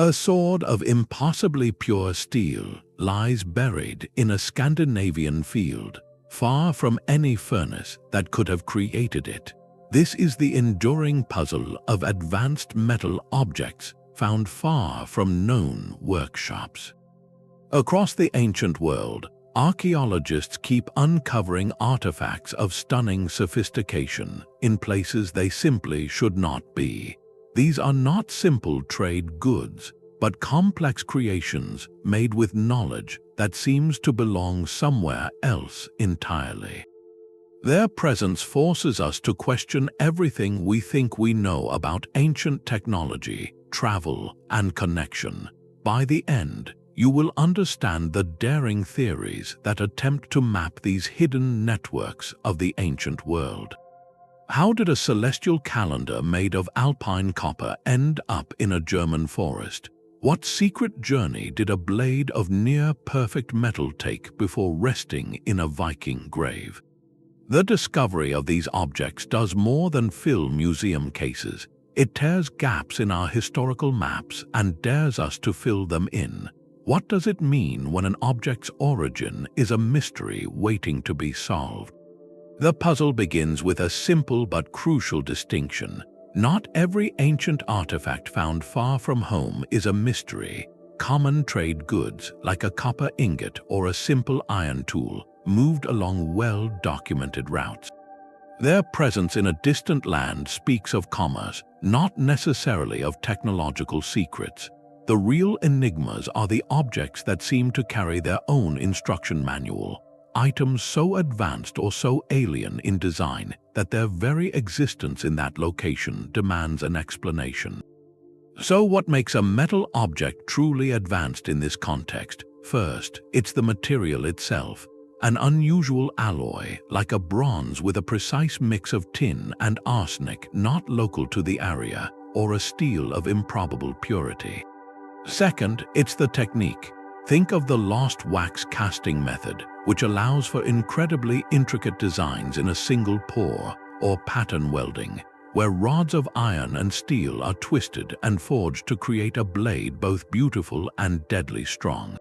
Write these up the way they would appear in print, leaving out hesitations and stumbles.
A sword of impossibly pure steel lies buried in a Scandinavian field, far from any furnace that could have created it. This is the enduring puzzle of advanced metal objects found far from known workshops. Across the ancient world, archaeologists keep uncovering artifacts of stunning sophistication in places they simply should not be. These are not simple trade goods, but complex creations made with knowledge that seems to belong somewhere else entirely. Their presence forces us to question everything we think we know about ancient technology, travel, and connection. By the end, you will understand the daring theories that attempt to map these hidden networks of the ancient world. How did a celestial calendar made of Alpine copper end up in a German forest? What secret journey did a blade of near-perfect metal take before resting in a Viking grave? The discovery of these objects does more than fill museum cases. It tears gaps in our historical maps and dares us to fill them in. What does it mean when an object's origin is a mystery waiting to be solved? The puzzle begins with a simple but crucial distinction. Not every ancient artifact found far from home is a mystery. Common trade goods, like a copper ingot or a simple iron tool, moved along well-documented routes. Their presence in a distant land speaks of commerce, not necessarily of technological secrets. The real enigmas are the objects that seem to carry their own instruction manual. Items so advanced or so alien in design that their very existence in that location demands an explanation. So what makes a metal object truly advanced in this context? First, it's the material itself. An unusual alloy, like a bronze with a precise mix of tin and arsenic not local to the area, or a steel of improbable purity. Second, it's the technique. Think of the lost wax casting method, which allows for incredibly intricate designs in a single pour, or pattern welding, where rods of iron and steel are twisted and forged to create a blade both beautiful and deadly strong.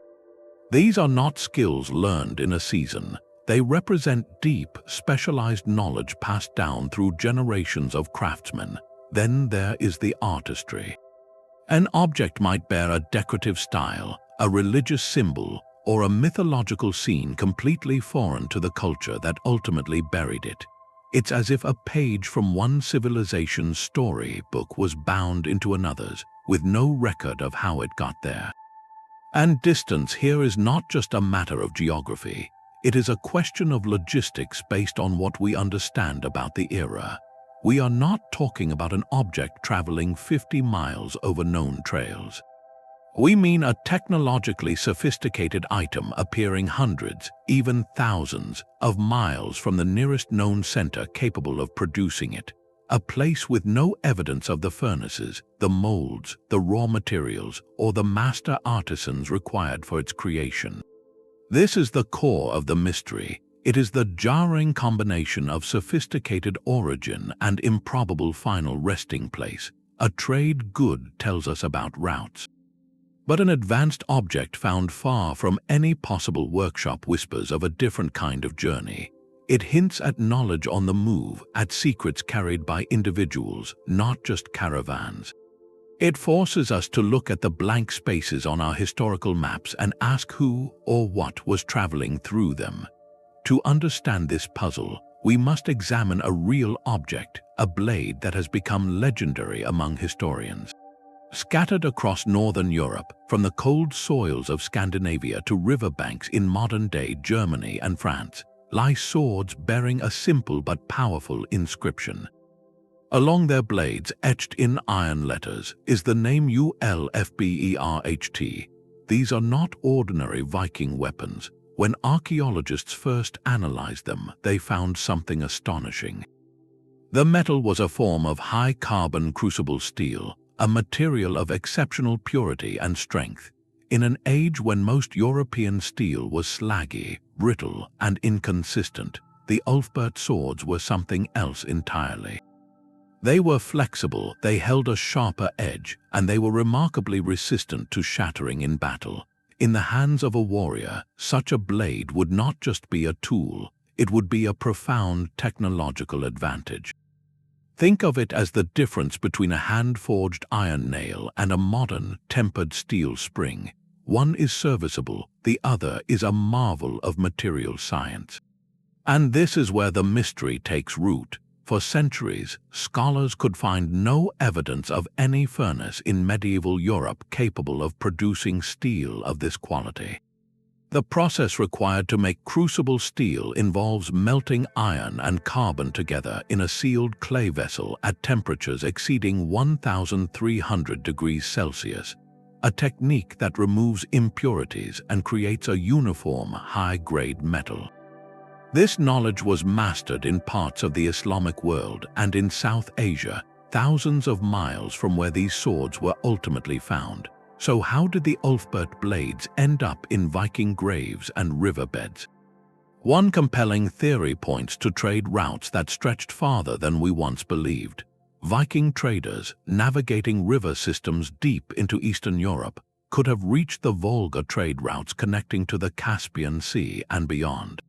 These are not skills learned in a season. They represent deep, specialized knowledge passed down through generations of craftsmen. Then there is the artistry. An object might bear a decorative style, a religious symbol, or a mythological scene completely foreign to the culture that ultimately buried it. It's as if a page from one civilization's storybook was bound into another's, with no record of how it got there. And distance here is not just a matter of geography. It is a question of logistics based on what we understand about the era. We are not talking about an object traveling 50 miles over known trails. We mean a technologically sophisticated item appearing hundreds, even thousands, of miles from the nearest known center capable of producing it. A place with no evidence of the furnaces, the molds, the raw materials, or the master artisans required for its creation. This is the core of the mystery. It is the jarring combination of sophisticated origin and improbable final resting place. A trade good tells us about routes. But an advanced object found far from any possible workshop whispers of a different kind of journey. It hints at knowledge on the move, at secrets carried by individuals, not just caravans. It forces us to look at the blank spaces on our historical maps and ask who or what was traveling through them. To understand this puzzle, we must examine a real object, a blade that has become legendary among historians. Scattered across northern Europe, from the cold soils of Scandinavia to riverbanks in modern-day Germany and France, lie swords bearing a simple but powerful inscription. Along their blades, etched in iron letters, is the name Ulfberht. These are not ordinary Viking weapons. When archaeologists first analyzed them, they found something astonishing. The metal was a form of high-carbon crucible steel, a material of exceptional purity and strength. In an age when most European steel was slaggy, brittle, and inconsistent, the Ulfberht swords were something else entirely. They were flexible, they held a sharper edge, and they were remarkably resistant to shattering in battle. In the hands of a warrior, such a blade would not just be a tool, it would be a profound technological advantage. Think of it as the difference between a hand-forged iron nail and a modern, tempered steel spring. One is serviceable, the other is a marvel of material science. And this is where the mystery takes root. For centuries, scholars could find no evidence of any furnace in medieval Europe capable of producing steel of this quality. The process required to make crucible steel involves melting iron and carbon together in a sealed clay vessel at temperatures exceeding 1,300 degrees Celsius, a technique that removes impurities and creates a uniform, high-grade metal. This knowledge was mastered in parts of the Islamic world and in South Asia, thousands of miles from where these swords were ultimately found. So how did the Ulfberht blades end up in Viking graves and riverbeds? One compelling theory points to trade routes that stretched farther than we once believed. Viking traders, navigating river systems deep into Eastern Europe, could have reached the Volga trade routes connecting to the Caspian Sea and beyond.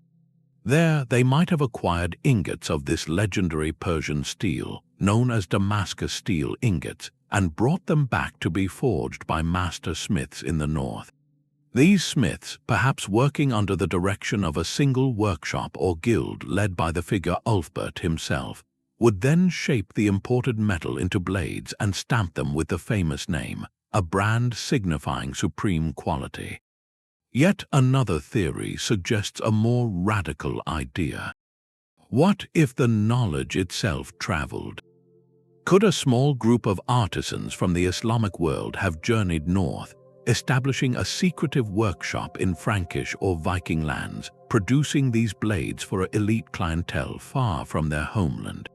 There, they might have acquired ingots of this legendary Persian steel, known as Damascus steel ingots, and brought them back to be forged by master smiths in the north. These smiths, perhaps working under the direction of a single workshop or guild led by the figure Ulfberht himself, would then shape the imported metal into blades and stamp them with the famous name, a brand signifying supreme quality. Yet another theory suggests a more radical idea. What if the knowledge itself traveled? Could a small group of artisans from the Islamic world have journeyed north, establishing a secretive workshop in Frankish or Viking lands, producing these blades for an elite clientele far from their homeland?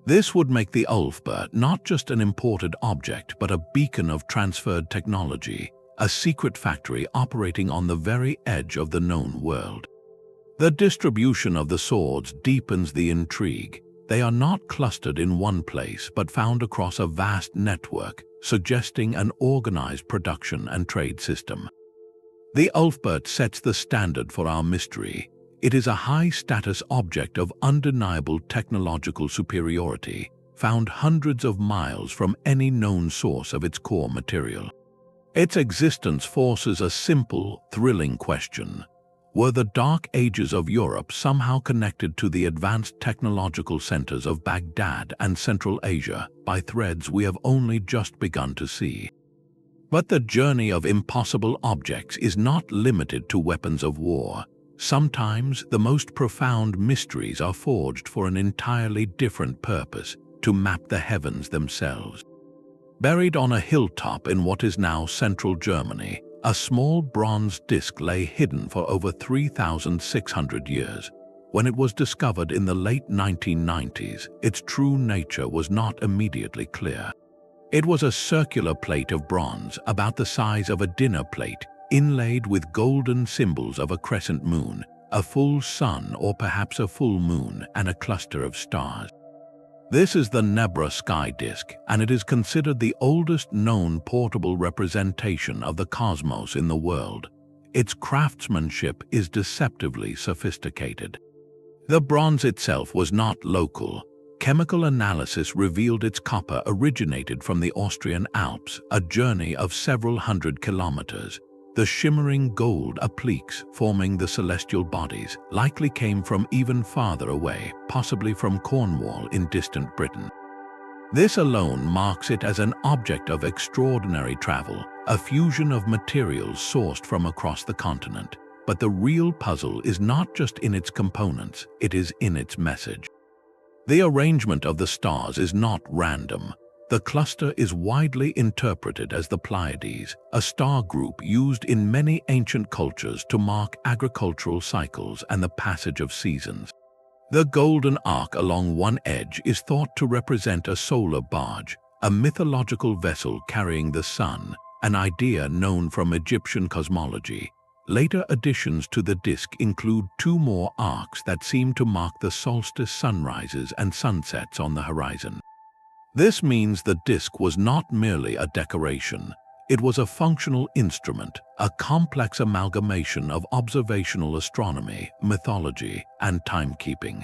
This would make the Ulfberht not just an imported object but a beacon of transferred technology, a secret factory operating on the very edge of the known world. The distribution of the swords deepens the intrigue. They are not clustered in one place but found across a vast network, suggesting an organized production and trade system. The Ulfberht sets the standard for our mystery. It is a high-status object of undeniable technological superiority, found hundreds of miles from any known source of its core material. Its existence forces a simple, thrilling question. Were the Dark Ages of Europe somehow connected to the advanced technological centers of Baghdad and Central Asia by threads we have only just begun to see? But the journey of impossible objects is not limited to weapons of war. Sometimes the most profound mysteries are forged for an entirely different purpose, to map the heavens themselves. Buried on a hilltop in what is now central Germany, a small bronze disc lay hidden for over 3,600 years. When it was discovered in the late 1990s, its true nature was not immediately clear. It was a circular plate of bronze about the size of a dinner plate, inlaid with golden symbols of a crescent moon, a full sun or perhaps a full moon, and a cluster of stars. This is the Nebra Sky Disk, and it is considered the oldest known portable representation of the cosmos in the world. Its craftsmanship is deceptively sophisticated. The bronze itself was not local. Chemical analysis revealed its copper originated from the Austrian Alps, a journey of several hundred kilometers. The shimmering gold appliques forming the celestial bodies likely came from even farther away, possibly from Cornwall in distant Britain. This alone marks it as an object of extraordinary travel, a fusion of materials sourced from across the continent. But the real puzzle is not just in its components, it is in its message. The arrangement of the stars is not random. The cluster is widely interpreted as the Pleiades, a star group used in many ancient cultures to mark agricultural cycles and the passage of seasons. The golden arc along one edge is thought to represent a solar barge, a mythological vessel carrying the sun, an idea known from Egyptian cosmology. Later additions to the disk include two more arcs that seem to mark the solstice sunrises and sunsets on the horizon. This means the disk was not merely a decoration. It was a functional instrument, a complex amalgamation of observational astronomy, mythology, and timekeeping.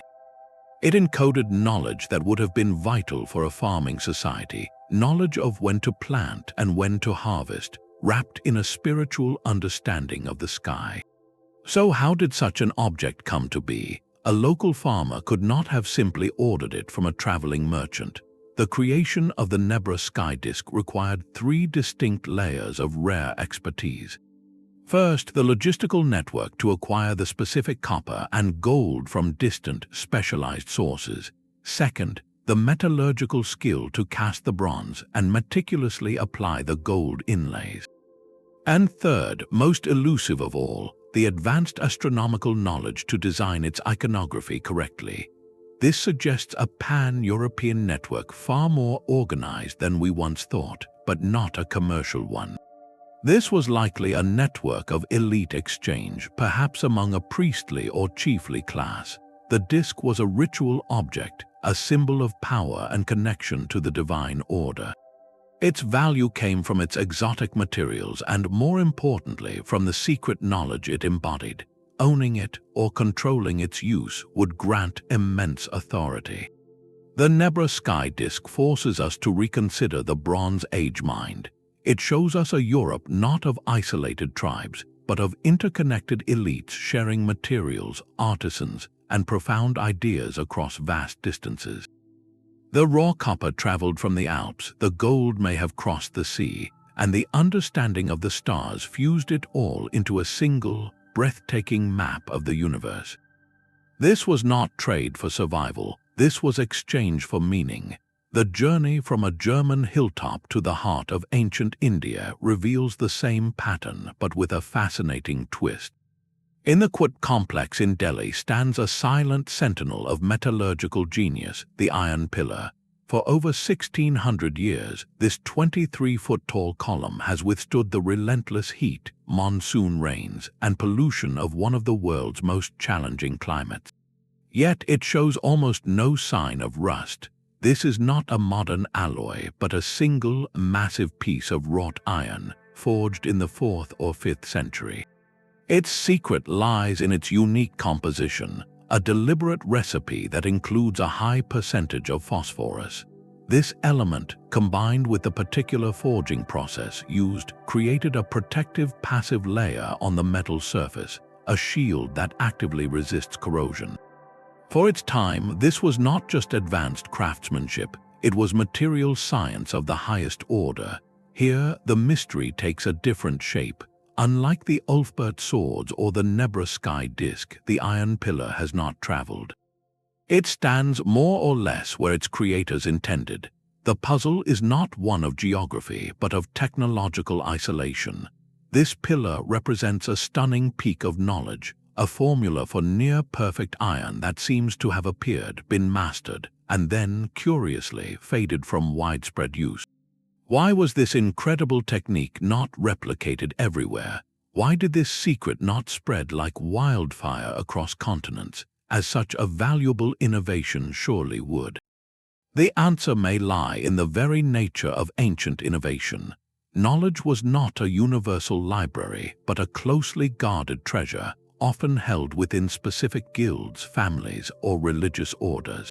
It encoded knowledge that would have been vital for a farming society, knowledge of when to plant and when to harvest, wrapped in a spiritual understanding of the sky. So how did such an object come to be? A local farmer could not have simply ordered it from a traveling merchant. The creation of the Nebra Sky Disk required three distinct layers of rare expertise. First, the logistical network to acquire the specific copper and gold from distant, specialized sources. Second, the metallurgical skill to cast the bronze and meticulously apply the gold inlays. And third, most elusive of all, the advanced astronomical knowledge to design its iconography correctly. This suggests a pan-European network far more organized than we once thought, but not a commercial one. This was likely a network of elite exchange, perhaps among a priestly or chiefly class. The disk was a ritual object, a symbol of power and connection to the divine order. Its value came from its exotic materials and, more importantly, from the secret knowledge it embodied. Owning it or controlling its use would grant immense authority. The Nebra Sky Disk forces us to reconsider the Bronze Age mind. It shows us a Europe not of isolated tribes, but of interconnected elites sharing materials, artisans, and profound ideas across vast distances. The raw copper traveled from the Alps, the gold may have crossed the sea, and the understanding of the stars fused it all into a single, breathtaking map of the universe. This was not trade for survival, this was exchange for meaning. The journey from a German hilltop to the heart of ancient India reveals the same pattern, but with a fascinating twist. In the Qut complex in Delhi stands a silent sentinel of metallurgical genius, the Iron Pillar. For over 1,600 years, this 23-foot-tall column has withstood the relentless heat, monsoon rains, and pollution of one of the world's most challenging climates. Yet it shows almost no sign of rust. This is not a modern alloy, but a single, massive piece of wrought iron, forged in the 4th or 5th century. Its secret lies in its unique composition, a deliberate recipe that includes a high percentage of phosphorus. This element, combined with the particular forging process used, created a protective passive layer on the metal surface, a shield that actively resists corrosion. For its time, this was not just advanced craftsmanship, it was material science of the highest order. Here, the mystery takes a different shape. Unlike the Ulfberht swords or the Nebra Sky Disk, the Iron Pillar has not traveled. It stands more or less where its creators intended. The puzzle is not one of geography, but of technological isolation. This pillar represents a stunning peak of knowledge, a formula for near-perfect iron that seems to have appeared, been mastered, and then, curiously, faded from widespread use. Why was this incredible technique not replicated everywhere? Why did this secret not spread like wildfire across continents, as such a valuable innovation surely would? The answer may lie in the very nature of ancient innovation. Knowledge was not a universal library, but a closely guarded treasure, often held within specific guilds, families, or religious orders.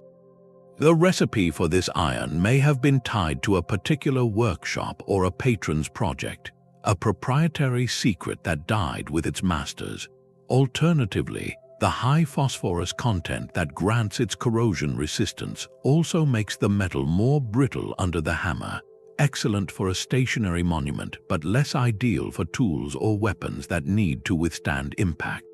The recipe for this iron may have been tied to a particular workshop or a patron's project, a proprietary secret that died with its masters. Alternatively, the high phosphorus content that grants its corrosion resistance also makes the metal more brittle under the hammer, excellent for a stationary monument but less ideal for tools or weapons that need to withstand impact.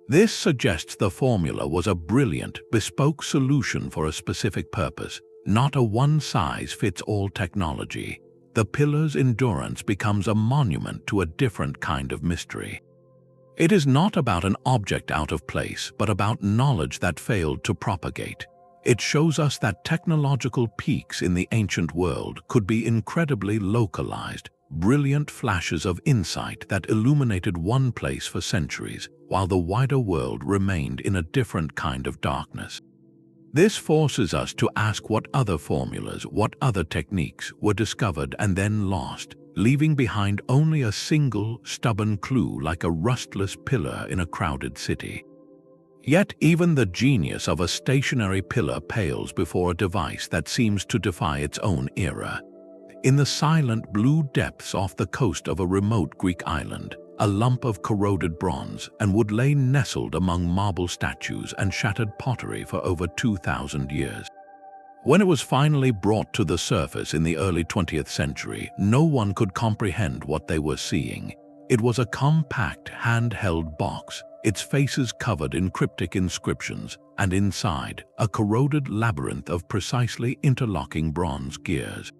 This suggests the formula was a brilliant, bespoke solution for a specific purpose, not a one-size-fits-all technology. The pillar's endurance becomes a monument to a different kind of mystery. It is not about an object out of place, but about knowledge that failed to propagate. It shows us that technological peaks in the ancient world could be incredibly localized, brilliant flashes of insight that illuminated one place for centuries, while the wider world remained in a different kind of darkness. This forces us to ask what other formulas, what other techniques were discovered and then lost, leaving behind only a single, stubborn clue like a rustless pillar in a crowded city. Yet even the genius of a stationary pillar pales before a device that seems to defy its own era. In the silent blue depths off the coast of a remote Greek island, a lump of corroded bronze and wood lay nestled among marble statues and shattered pottery for over 2,000 years. When it was finally brought to the surface in the early 20th century, no one could comprehend what they were seeing. It was a compact, hand-held box, its faces covered in cryptic inscriptions, and inside, a corroded labyrinth of precisely interlocking bronze gears.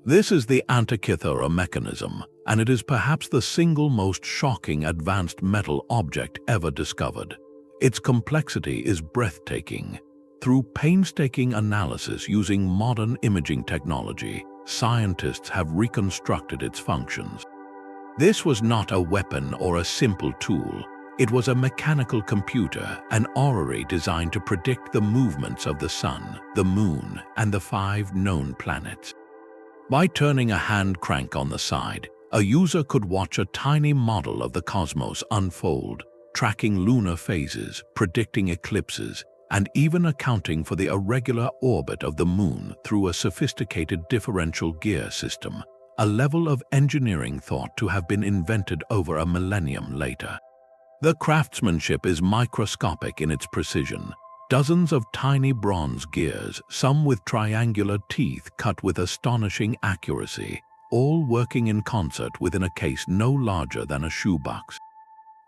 This is the Antikythera Mechanism, and it is perhaps the single most shocking advanced metal object ever discovered. Its complexity is breathtaking. Through painstaking analysis using modern imaging technology, scientists have reconstructed its functions. This was not a weapon or a simple tool. It was a mechanical computer, an orrery designed to predict the movements of the sun, the moon, and the 5 known planets. By turning a hand crank on the side, a user could watch a tiny model of the cosmos unfold, tracking lunar phases, predicting eclipses, and even accounting for the irregular orbit of the moon through a sophisticated differential gear system, a level of engineering thought to have been invented over a millennium later. The craftsmanship is microscopic in its precision. Dozens of tiny bronze gears, some with triangular teeth cut with astonishing accuracy, all working in concert within a case no larger than a shoebox.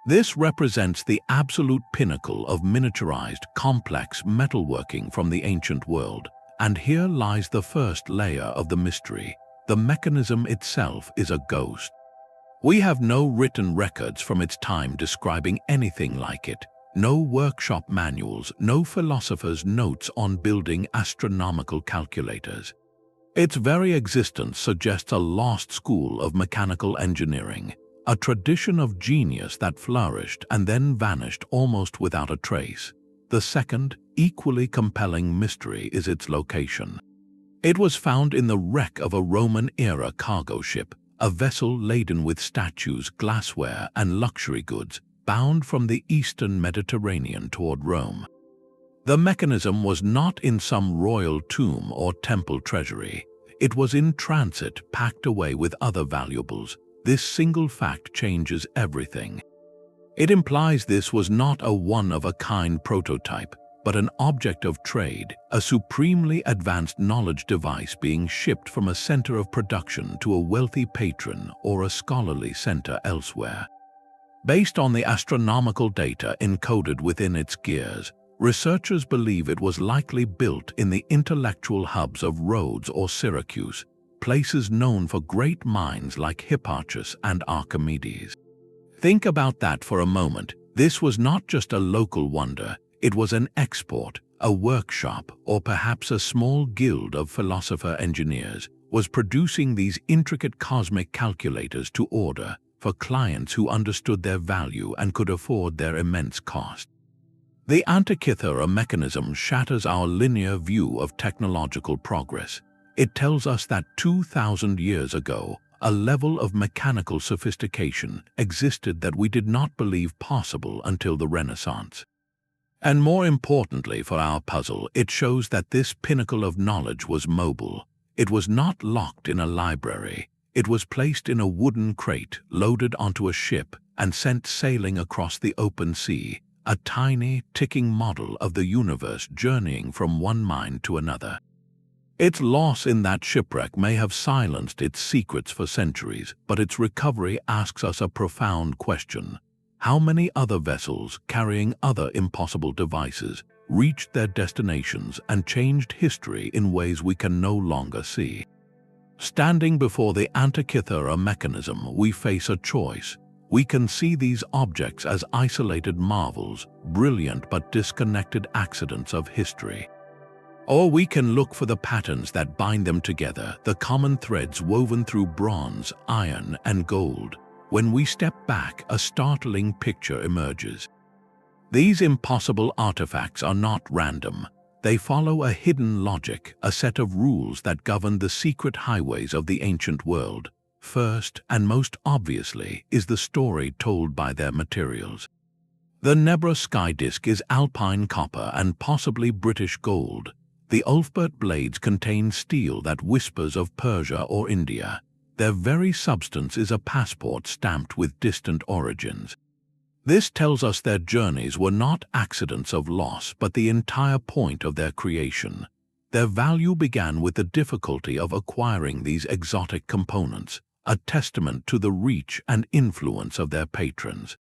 This represents the absolute pinnacle of miniaturized, complex metalworking from the ancient world, and here lies the first layer of the mystery. The mechanism itself is a ghost. We have no written records from its time describing anything like it. No workshop manuals, no philosopher's notes on building astronomical calculators. Its very existence suggests a lost school of mechanical engineering, a tradition of genius that flourished and then vanished almost without a trace. The second, equally compelling mystery is its location. It was found in the wreck of a Roman-era cargo ship, a vessel laden with statues, glassware, and luxury goods, bound from the eastern Mediterranean toward Rome. The mechanism was not in some royal tomb or temple treasury. It was in transit, packed away with other valuables. This single fact changes everything. It implies this was not a one-of-a-kind prototype, but an object of trade, a supremely advanced knowledge device being shipped from a center of production to a wealthy patron or a scholarly center elsewhere. Based on the astronomical data encoded within its gears, researchers believe it was likely built in the intellectual hubs of Rhodes or Syracuse, places known for great minds like Hipparchus and Archimedes. Think about that for a moment. This was not just a local wonder, it was an export, a workshop, or perhaps a small guild of philosopher engineers was producing these intricate cosmic calculators to order for clients who understood their value and could afford their immense cost. The Antikythera Mechanism shatters our linear view of technological progress. It tells us that 2,000 years ago, a level of mechanical sophistication existed that we did not believe possible until the Renaissance. And more importantly for our puzzle, it shows that this pinnacle of knowledge was mobile. It was not locked in a library. It was placed in a wooden crate, loaded onto a ship, and sent sailing across the open sea, a tiny, ticking model of the universe journeying from one mind to another. Its loss in that shipwreck may have silenced its secrets for centuries, but its recovery asks us a profound question. How many other vessels, carrying other impossible devices, reached their destinations and changed history in ways we can no longer see? Standing before the Antikythera Mechanism, we face a choice. We can see these objects as isolated marvels, brilliant but disconnected accidents of history. Or we can look for the patterns that bind them together, the common threads woven through bronze, iron, and gold. When we step back, a startling picture emerges. These impossible artifacts are not random. They follow a hidden logic, a set of rules that govern the secret highways of the ancient world. First, and most obviously, is the story told by their materials. The Nebra Sky Disk is Alpine copper and possibly British gold. The Ulfberht blades contain steel that whispers of Persia or India. Their very substance is a passport stamped with distant origins. This tells us their journeys were not accidents of loss, but the entire point of their creation. Their value began with the difficulty of acquiring these exotic components, a testament to the reach and influence of their patrons.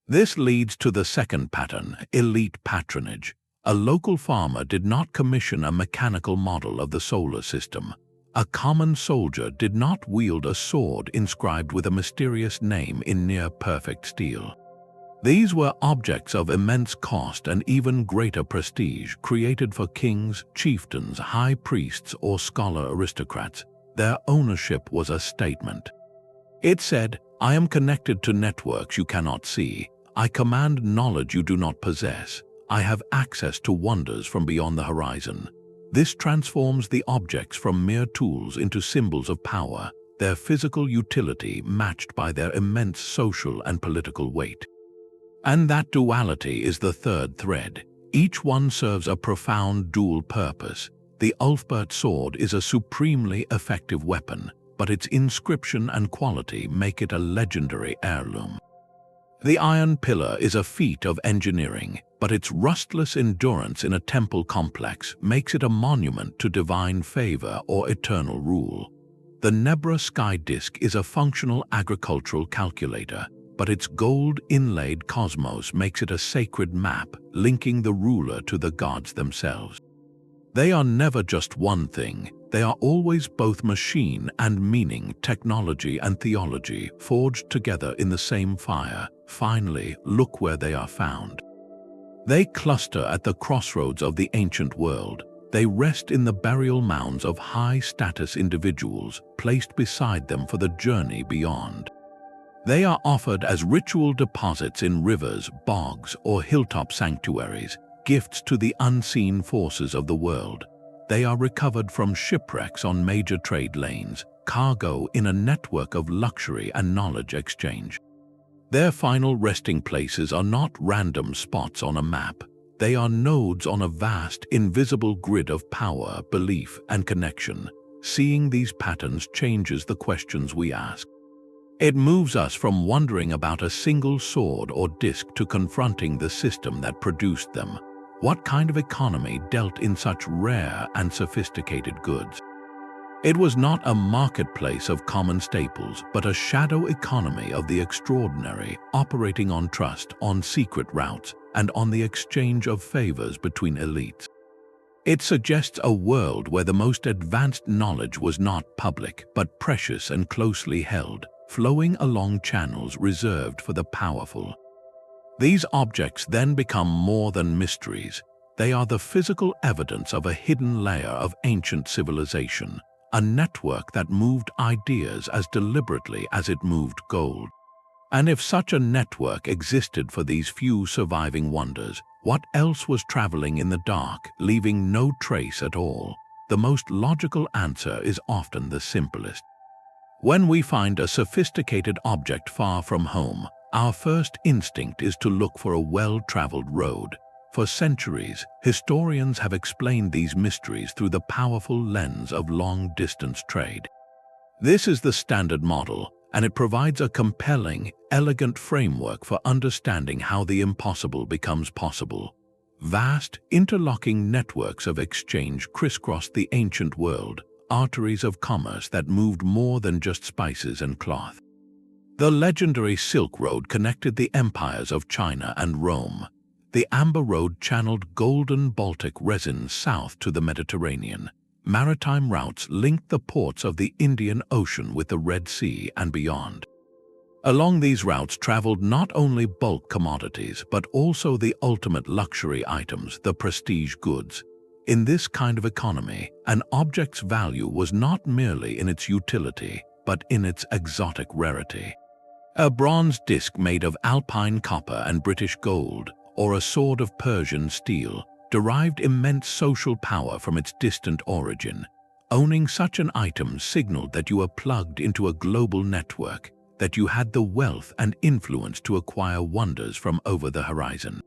This leads to the second pattern, elite patronage. A local farmer did not commission a mechanical model of the solar system. A common soldier did not wield a sword inscribed with a mysterious name in near-perfect steel. These were objects of immense cost and even greater prestige, created for kings, chieftains, high priests, or scholar aristocrats. Their ownership was a statement. It said, "I am connected to networks you cannot see. I command knowledge you do not possess. I have access to wonders from beyond the horizon." This transforms the objects from mere tools into symbols of power, their physical utility matched by their immense social and political weight. And that duality is the third thread. Each one serves a profound dual purpose. The Ulfberht sword is a supremely effective weapon, but its inscription and quality make it a legendary heirloom. The iron pillar is a feat of engineering, but its rustless endurance in a temple complex makes it a monument to divine favor or eternal rule. The Nebra Sky Disk is a functional agricultural calculator, but its gold-inlaid cosmos makes it a sacred map, linking the ruler to the gods themselves. They are never just one thing. They are always both machine and meaning, technology and theology, forged together in the same fire. Finally, look where they are found. They cluster at the crossroads of the ancient world. They rest in the burial mounds of high-status individuals, placed beside them for the journey beyond. They are offered as ritual deposits in rivers, bogs, or hilltop sanctuaries, gifts to the unseen forces of the world. They are recovered from shipwrecks on major trade lanes, cargo in a network of luxury and knowledge exchange. Their final resting places are not random spots on a map. They are nodes on a vast, invisible grid of power, belief, and connection. Seeing these patterns changes the questions we ask. It moves us from wondering about a single sword or disc to confronting the system that produced them. What kind of economy dealt in such rare and sophisticated goods? It was not a marketplace of common staples, but a shadow economy of the extraordinary, operating on trust, on secret routes, and on the exchange of favors between elites. It suggests a world where the most advanced knowledge was not public, but precious and closely held, flowing along channels reserved for the powerful. These objects then become more than mysteries. They are the physical evidence of a hidden layer of ancient civilization, a network that moved ideas as deliberately as it moved gold. And if such a network existed for these few surviving wonders, what else was traveling in the dark, leaving no trace at all? The most logical answer is often the simplest. When we find a sophisticated object far from home, our first instinct is to look for a well-traveled road. For centuries, historians have explained these mysteries through the powerful lens of long-distance trade. This is the standard model, and it provides a compelling, elegant framework for understanding how the impossible becomes possible. Vast, interlocking networks of exchange crisscrossed the ancient world, arteries of commerce that moved more than just spices and cloth. The legendary Silk Road connected the empires of China and Rome. The Amber Road channeled golden Baltic resins south to the Mediterranean. Maritime routes linked the ports of the Indian Ocean with the Red Sea and beyond. Along these routes traveled not only bulk commodities, but also the ultimate luxury items, the prestige goods. In this kind of economy, an object's value was not merely in its utility, but in its exotic rarity. A bronze disc made of Alpine copper and British gold, or a sword of Persian steel, derived immense social power from its distant origin. Owning such an item signaled that you were plugged into a global network, that you had the wealth and influence to acquire wonders from over the horizon.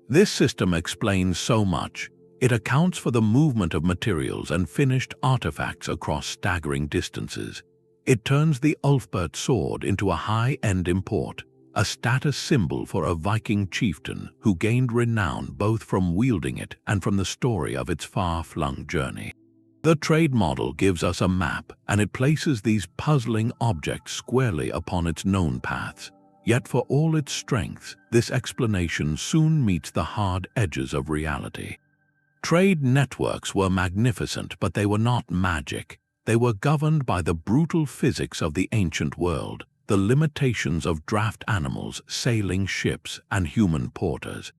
This system explains so much. It accounts for the movement of materials and finished artifacts across staggering distances. It turns the Ulfberht sword into a high-end import, a status symbol for a Viking chieftain who gained renown both from wielding it and from the story of its far-flung journey. The trade model gives us a map, and it places these puzzling objects squarely upon its known paths. Yet for all its strengths, this explanation soon meets the hard edges of reality. Trade networks were magnificent, but they were not magic. They were governed by the brutal physics of the ancient world, the limitations of draft animals, sailing ships, and human porters.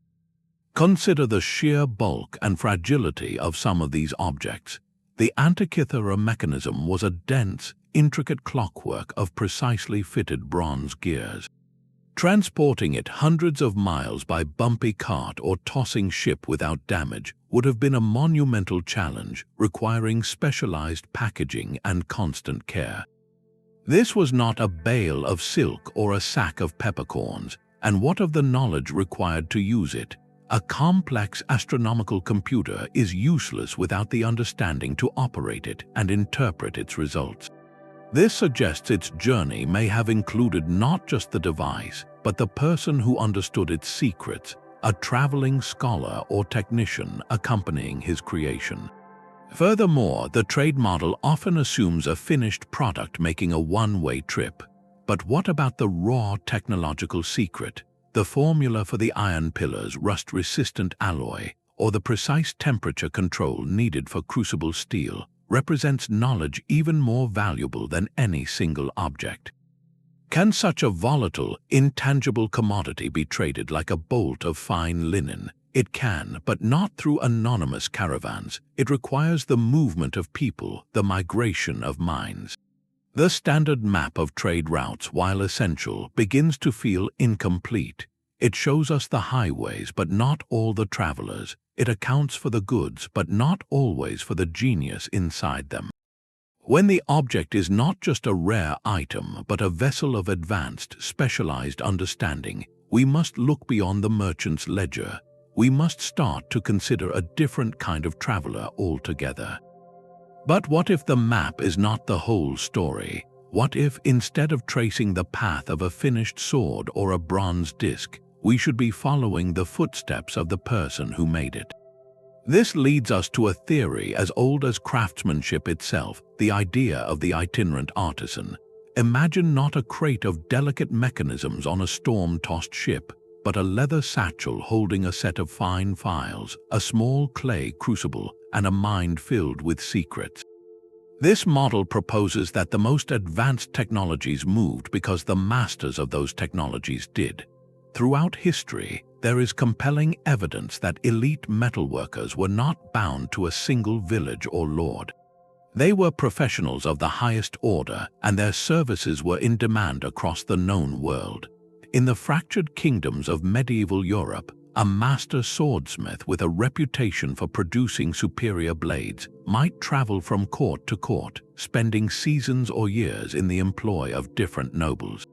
Consider the sheer bulk and fragility of some of these objects. The Antikythera Mechanism was a dense, intricate clockwork of precisely fitted bronze gears. Transporting it hundreds of miles by bumpy cart or tossing ship without damage would have been a monumental challenge, requiring specialized packaging and constant care. This was not a bale of silk or a sack of peppercorns, and what of the knowledge required to use it? A complex astronomical computer is useless without the understanding to operate it and interpret its results. This suggests its journey may have included not just the device, but the person who understood its secrets, a traveling scholar or technician accompanying his creation. Furthermore, the trade model often assumes a finished product making a one-way trip. But what about the raw technological secret, the formula for the iron pillar's rust-resistant alloy, or the precise temperature control needed for crucible steel? Represents knowledge even more valuable than any single object. Can such a volatile, intangible commodity be traded like a bolt of fine linen? It can, but not through anonymous caravans. It requires the movement of people, the migration of minds. The standard map of trade routes, while essential, begins to feel incomplete. It shows us the highways, but not all the travelers. It accounts for the goods, but not always for the genius inside them. When the object is not just a rare item, but a vessel of advanced, specialized understanding, we must look beyond the merchant's ledger. We must start to consider a different kind of traveler altogether. But what if the map is not the whole story? What if, instead of tracing the path of a finished sword or a bronze disc, we should be following the footsteps of the person who made it? This leads us to a theory as old as craftsmanship itself, the idea of the itinerant artisan. Imagine not a crate of delicate mechanisms on a storm-tossed ship, but a leather satchel holding a set of fine files, a small clay crucible, and a mind filled with secrets. This model proposes that the most advanced technologies moved because the masters of those technologies did. Throughout history, there is compelling evidence that elite metalworkers were not bound to a single village or lord. They were professionals of the highest order, and their services were in demand across the known world. In the fractured kingdoms of medieval Europe, a master swordsmith with a reputation for producing superior blades might travel from court to court, spending seasons or years in the employ of different nobles.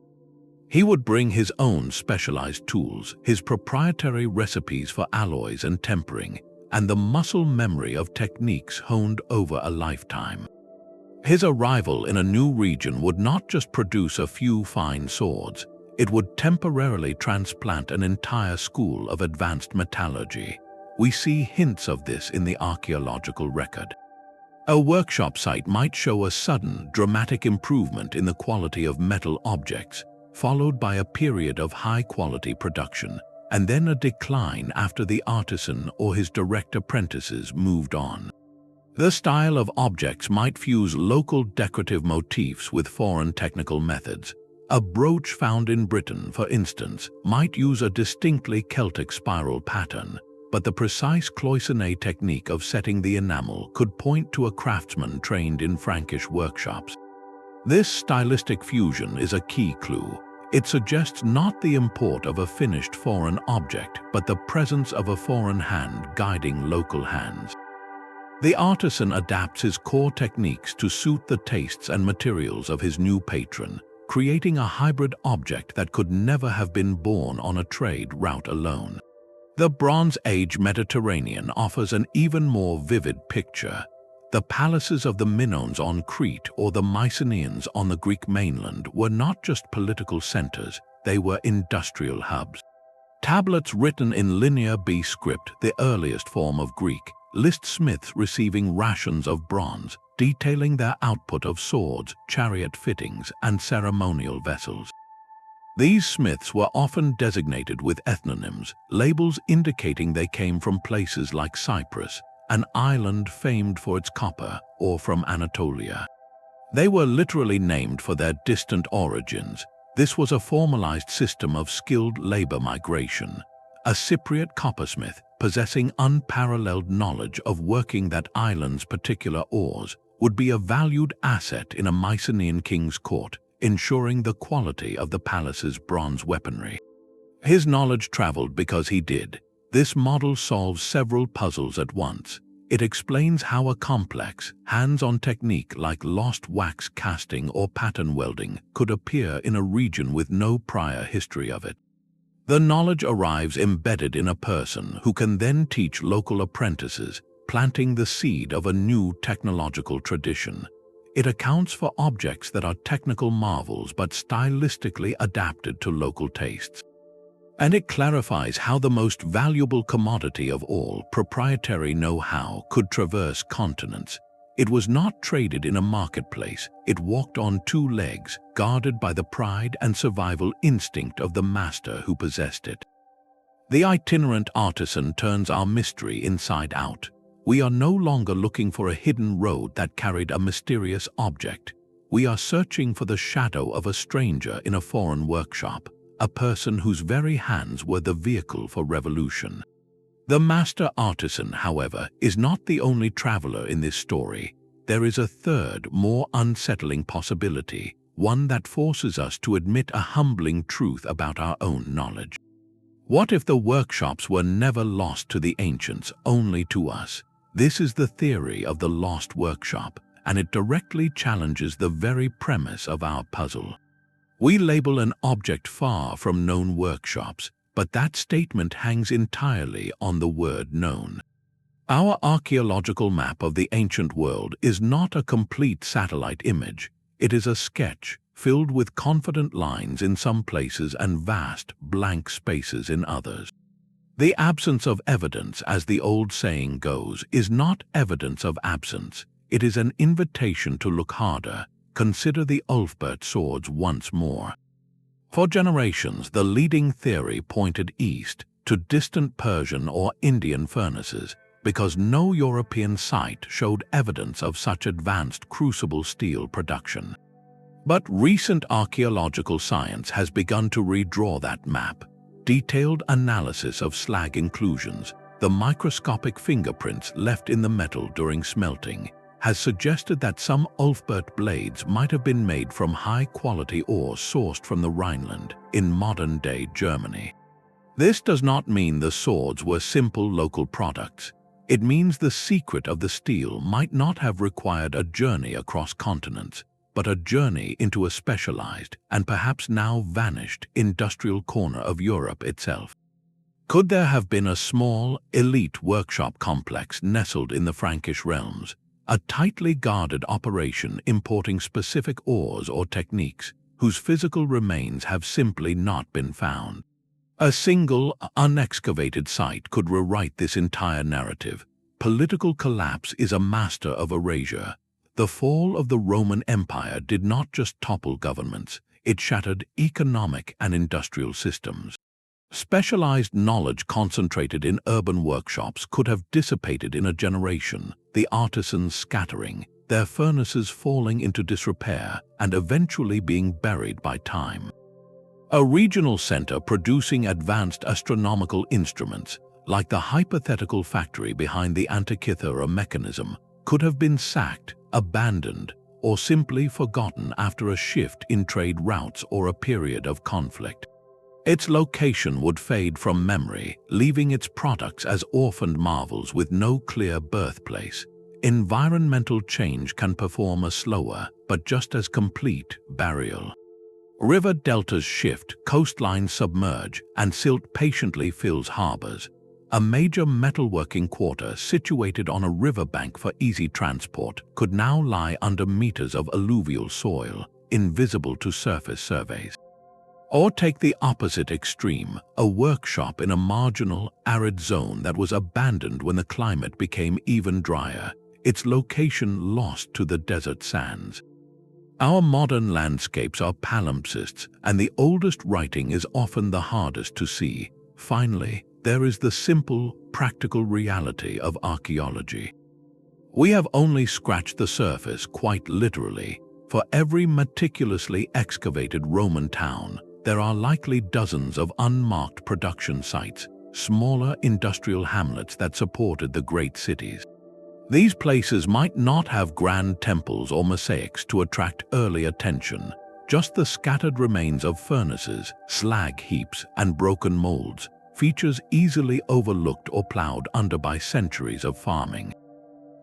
He would bring his own specialized tools, his proprietary recipes for alloys and tempering, and the muscle memory of techniques honed over a lifetime. His arrival in a new region would not just produce a few fine swords, it would temporarily transplant an entire school of advanced metallurgy. We see hints of this in the archaeological record. A workshop site might show a sudden, dramatic improvement in the quality of metal objects, followed by a period of high-quality production, and then a decline after the artisan or his direct apprentices moved on. The style of objects might fuse local decorative motifs with foreign technical methods. A brooch found in Britain, for instance, might use a distinctly Celtic spiral pattern, but the precise cloisonné technique of setting the enamel could point to a craftsman trained in Frankish workshops. This stylistic fusion is a key clue. It suggests not the import of a finished foreign object, but the presence of a foreign hand guiding local hands. The artisan adapts his core techniques to suit the tastes and materials of his new patron, creating a hybrid object that could never have been born on a trade route alone. The Bronze Age Mediterranean offers an even more vivid picture. The palaces of the Minoans on Crete or the Mycenaeans on the Greek mainland were not just political centers, they were industrial hubs. Tablets written in Linear B script, the earliest form of Greek, list smiths receiving rations of bronze, detailing their output of swords, chariot fittings, and ceremonial vessels. These smiths were often designated with ethnonyms, labels indicating they came from places like Cyprus, an island famed for its copper, or from Anatolia. They were literally named for their distant origins. This was a formalized system of skilled labor migration. A Cypriot coppersmith, possessing unparalleled knowledge of working that island's particular ores, would be a valued asset in a Mycenaean king's court, ensuring the quality of the palace's bronze weaponry. His knowledge traveled because he did. This model solves several puzzles at once. It explains how a complex, hands-on technique like lost wax casting or pattern welding could appear in a region with no prior history of it. The knowledge arrives embedded in a person who can then teach local apprentices, planting the seed of a new technological tradition. It accounts for objects that are technical marvels but stylistically adapted to local tastes. And it clarifies how the most valuable commodity of all, proprietary know-how, could traverse continents. It was not traded in a marketplace. It walked on two legs, guarded by the pride and survival instinct of the master who possessed it. The itinerant artisan turns our mystery inside out. We are no longer looking for a hidden road that carried a mysterious object. We are searching for the shadow of a stranger in a foreign workshop, a person whose very hands were the vehicle for revolution. The master artisan, however, is not the only traveler in this story. There is a third, more unsettling possibility, one that forces us to admit a humbling truth about our own knowledge. What if the workshops were never lost to the ancients, only to us? This is the theory of the lost workshop, and it directly challenges the very premise of our puzzle. We label an object far from known workshops, but that statement hangs entirely on the word known. Our archaeological map of the ancient world is not a complete satellite image. It is a sketch filled with confident lines in some places and vast, blank spaces in others. The absence of evidence, as the old saying goes, is not evidence of absence. It is an invitation to look harder. Consider the Ulfberht swords once more. For generations, the leading theory pointed east to distant Persian or Indian furnaces because no European site showed evidence of such advanced crucible steel production. But recent archaeological science has begun to redraw that map. Detailed analysis of slag inclusions, the microscopic fingerprints left in the metal during smelting, has suggested that some Ulfberht blades might have been made from high-quality ore sourced from the Rhineland in modern-day Germany. This does not mean the swords were simple local products. It means the secret of the steel might not have required a journey across continents, but a journey into a specialized and perhaps now vanished industrial corner of Europe itself. Could there have been a small, elite workshop complex nestled in the Frankish realms? A tightly guarded operation importing specific ores or techniques whose physical remains have simply not been found. A single, unexcavated site could rewrite this entire narrative. Political collapse is a master of erasure. The fall of the Roman Empire did not just topple governments, it shattered economic and industrial systems. Specialized knowledge concentrated in urban workshops could have dissipated in a generation, the artisans scattering, their furnaces falling into disrepair and eventually being buried by time. A regional center producing advanced astronomical instruments, like the hypothetical factory behind the Antikythera Mechanism, could have been sacked, abandoned, or simply forgotten after a shift in trade routes or a period of conflict. Its location would fade from memory, leaving its products as orphaned marvels with no clear birthplace. Environmental change can perform a slower, but just as complete, burial. River deltas shift, coastlines submerge, and silt patiently fills harbors. A major metalworking quarter situated on a riverbank for easy transport could now lie under meters of alluvial soil, invisible to surface surveys. Or take the opposite extreme, a workshop in a marginal, arid zone that was abandoned when the climate became even drier, its location lost to the desert sands. Our modern landscapes are palimpsests, and the oldest writing is often the hardest to see. Finally, there is the simple, practical reality of archaeology. We have only scratched the surface, quite literally. For every meticulously excavated Roman town, there are likely dozens of unmarked production sites, smaller industrial hamlets that supported the great cities. These places might not have grand temples or mosaics to attract early attention, just the scattered remains of furnaces, slag heaps, and broken molds, features easily overlooked or plowed under by centuries of farming.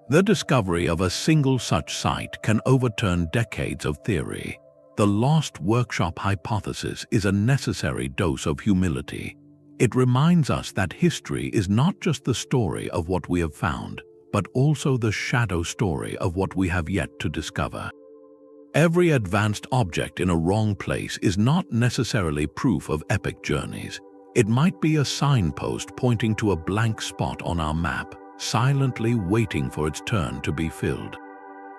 The discovery of a single such site can overturn decades of theory. The lost workshop hypothesis is a necessary dose of humility. It reminds us that history is not just the story of what we have found, but also the shadow story of what we have yet to discover. Every advanced object in a wrong place is not necessarily proof of epic journeys. It might be a signpost pointing to a blank spot on our map, silently waiting for its turn to be filled.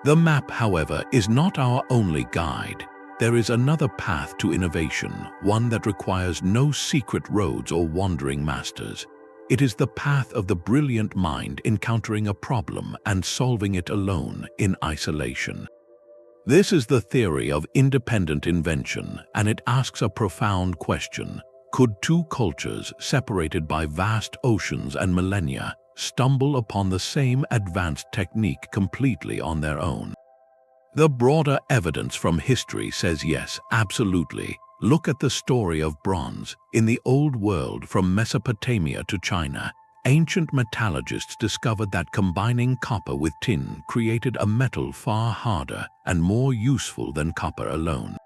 The map, however, is not our only guide. There is another path to innovation, one that requires no secret roads or wandering masters. It is the path of the brilliant mind encountering a problem and solving it alone in isolation. This is the theory of independent invention, and it asks a profound question. Could two cultures, separated by vast oceans and millennia, stumble upon the same advanced technique completely on their own? The broader evidence from history says yes, absolutely. Look at the story of bronze. In the Old World, from Mesopotamia to China, ancient metallurgists discovered that combining copper with tin created a metal far harder and more useful than copper alone.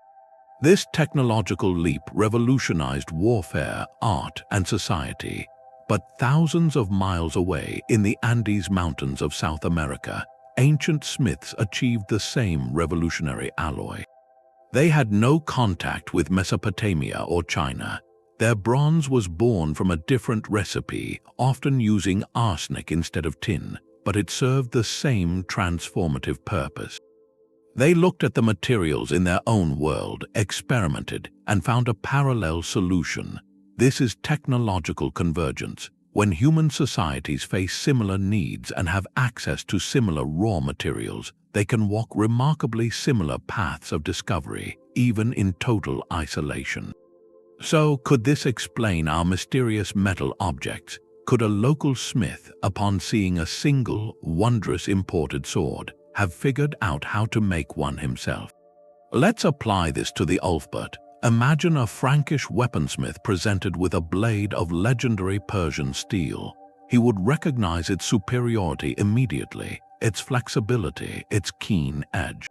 This technological leap revolutionized warfare, art, and society. But thousands of miles away, in the Andes Mountains of South America, ancient smiths achieved the same revolutionary alloy. They had no contact with Mesopotamia or China. Their bronze was born from a different recipe, often using arsenic instead of tin, but it served the same transformative purpose. They looked at the materials in their own world, experimented, and found a parallel solution. This is technological convergence. When human societies face similar needs and have access to similar raw materials, they can walk remarkably similar paths of discovery, even in total isolation. So, could this explain our mysterious metal objects? Could a local smith, upon seeing a single, wondrous imported sword, have figured out how to make one himself? Let's apply this to the Ulfberht. Imagine a Frankish weaponsmith presented with a blade of legendary Persian steel. He would recognize its superiority immediately, its flexibility, its keen edge.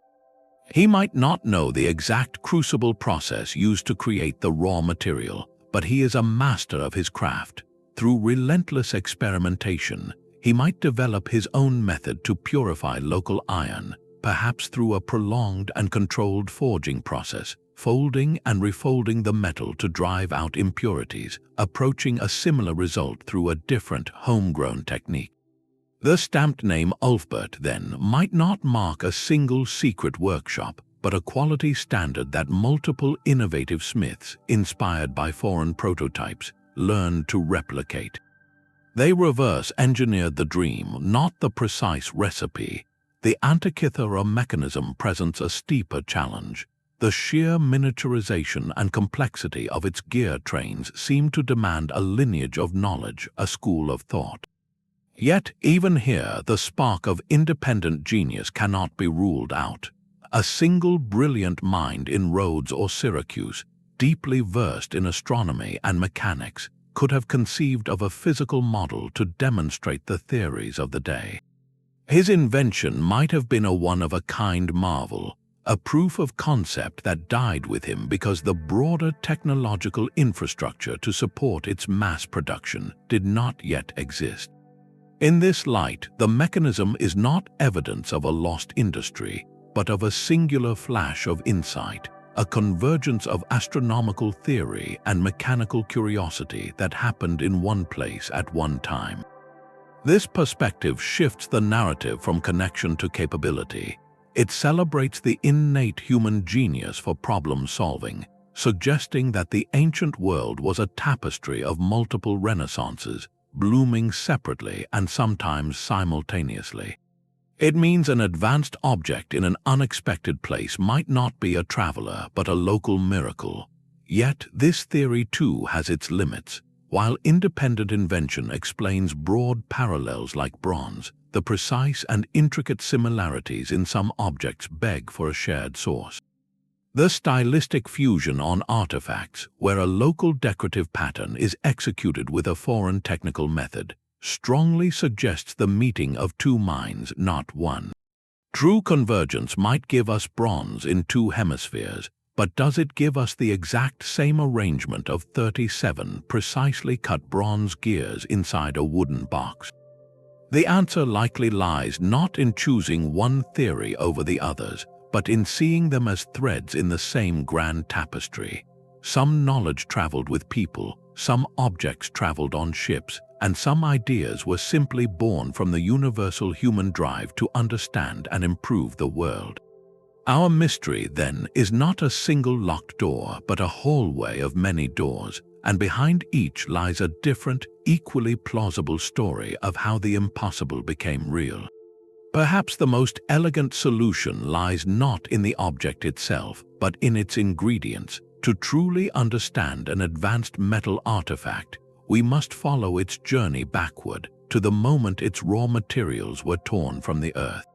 He might not know the exact crucible process used to create the raw material, but he is a master of his craft. Through relentless experimentation, he might develop his own method to purify local iron, perhaps through a prolonged and controlled forging process, folding and refolding the metal to drive out impurities, approaching a similar result through a different, homegrown technique. The stamped name Ulfberht, then, might not mark a single secret workshop, but a quality standard that multiple innovative smiths, inspired by foreign prototypes, learned to replicate. They reverse-engineered the dream, not the precise recipe. The Antikythera Mechanism presents a steeper challenge. The sheer miniaturization and complexity of its gear trains seem to demand a lineage of knowledge, a school of thought. Yet, even here, the spark of independent genius cannot be ruled out. A single brilliant mind in Rhodes or Syracuse, deeply versed in astronomy and mechanics, could have conceived of a physical model to demonstrate the theories of the day. His invention might have been a one-of-a-kind marvel, a proof of concept that died with him because the broader technological infrastructure to support its mass production did not yet exist. In this light, the mechanism is not evidence of a lost industry, but of a singular flash of insight, a convergence of astronomical theory and mechanical curiosity that happened in one place at one time. This perspective shifts the narrative from connection to capability. It celebrates the innate human genius for problem-solving, suggesting that the ancient world was a tapestry of multiple renaissances, blooming separately and sometimes simultaneously. It means an advanced object in an unexpected place might not be a traveler but a local miracle. Yet this theory too has its limits. While independent invention explains broad parallels like bronze, the precise and intricate similarities in some objects beg for a shared source. The stylistic fusion on artifacts, where a local decorative pattern is executed with a foreign technical method, strongly suggests the meeting of two minds, not one. True convergence might give us bronze in two hemispheres, but does it give us the exact same arrangement of 37 precisely cut bronze gears inside a wooden box? The answer likely lies not in choosing one theory over the others, but in seeing them as threads in the same grand tapestry. Some knowledge traveled with people, some objects traveled on ships, and some ideas were simply born from the universal human drive to understand and improve the world. Our mystery, then, is not a single locked door, but a hallway of many doors, and behind each lies a different, equally plausible story of how the impossible became real. Perhaps the most elegant solution lies not in the object itself, but in its ingredients. To truly understand an advanced metal artifact, we must follow its journey backward, to the moment its raw materials were torn from the earth.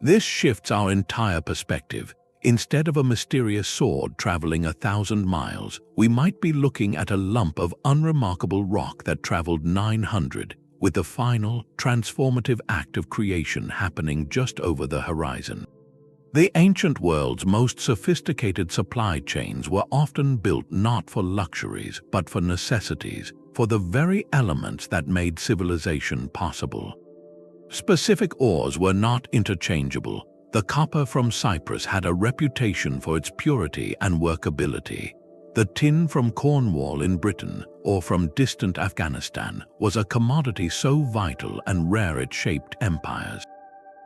This shifts our entire perspective. Instead of a mysterious sword traveling 1,000 miles, we might be looking at a lump of unremarkable rock that traveled 900, with the final, transformative act of creation happening just over the horizon. The ancient world's most sophisticated supply chains were often built not for luxuries, but for necessities, for the very elements that made civilization possible. Specific ores were not interchangeable. The copper from Cyprus had a reputation for its purity and workability. The tin from Cornwall in Britain, or from distant Afghanistan, was a commodity so vital and rare it shaped empires.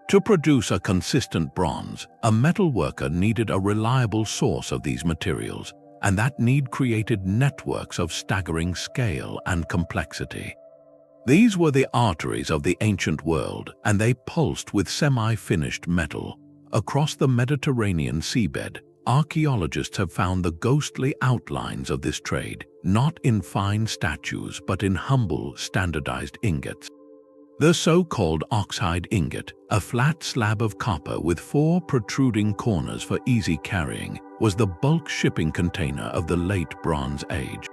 To produce a consistent bronze, a metal worker needed a reliable source of these materials, and that need created networks of staggering scale and complexity. These were the arteries of the ancient world, and they pulsed with semi-finished metal. Across the Mediterranean seabed, archaeologists have found the ghostly outlines of this trade, not in fine statues but in humble, standardized ingots. The so-called oxide ingot, a flat slab of copper with 4 protruding corners for easy carrying, was the bulk shipping container of the late Bronze Age.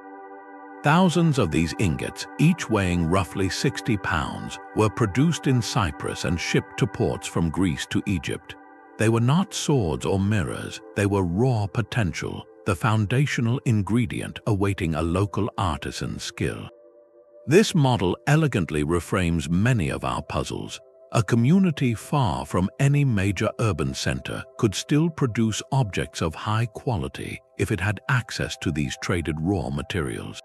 Thousands of these ingots, each weighing roughly 60 pounds, were produced in Cyprus and shipped to ports from Greece to Egypt. They were not swords or mirrors, they were raw potential, the foundational ingredient awaiting a local artisan's skill. This model elegantly reframes many of our puzzles. A community far from any major urban center could still produce objects of high quality if it had access to these traded raw materials.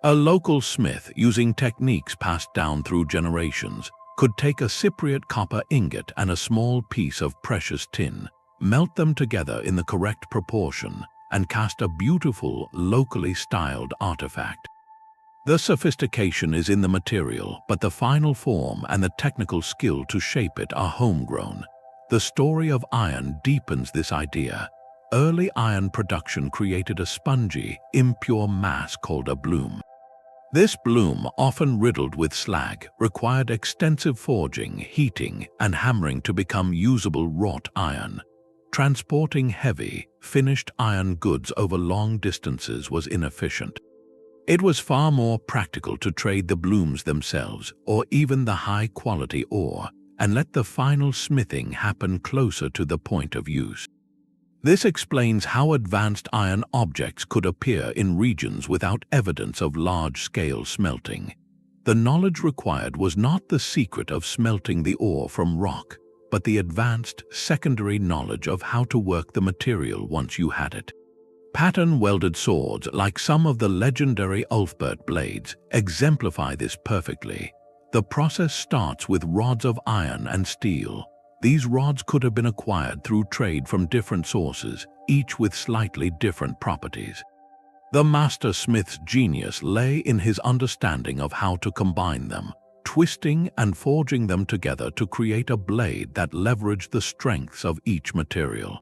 A local smith, using techniques passed down through generations, could take a Cypriot copper ingot and a small piece of precious tin, melt them together in the correct proportion, and cast a beautiful, locally styled artifact. The sophistication is in the material, but the final form and the technical skill to shape it are homegrown. The story of iron deepens this idea. Early iron production created a spongy, impure mass called a bloom. This bloom, often riddled with slag, required extensive forging, heating, and hammering to become usable wrought iron. transporting heavy, finished iron goods over long distances was inefficient. It was far more practical to trade the blooms themselves, or even the high-quality ore, and let the final smithing happen closer to the point of use. This explains how advanced iron objects could appear in regions without evidence of large-scale smelting. The knowledge required was not the secret of smelting the ore from rock, but the advanced secondary knowledge of how to work the material once you had it. Pattern-welded swords, like some of the legendary Ulfberht blades, exemplify this perfectly. The process starts with rods of iron and steel. These rods could have been acquired through trade from different sources, each with slightly different properties. The master smith's genius lay in his understanding of how to combine them, twisting and forging them together to create a blade that leveraged the strengths of each material.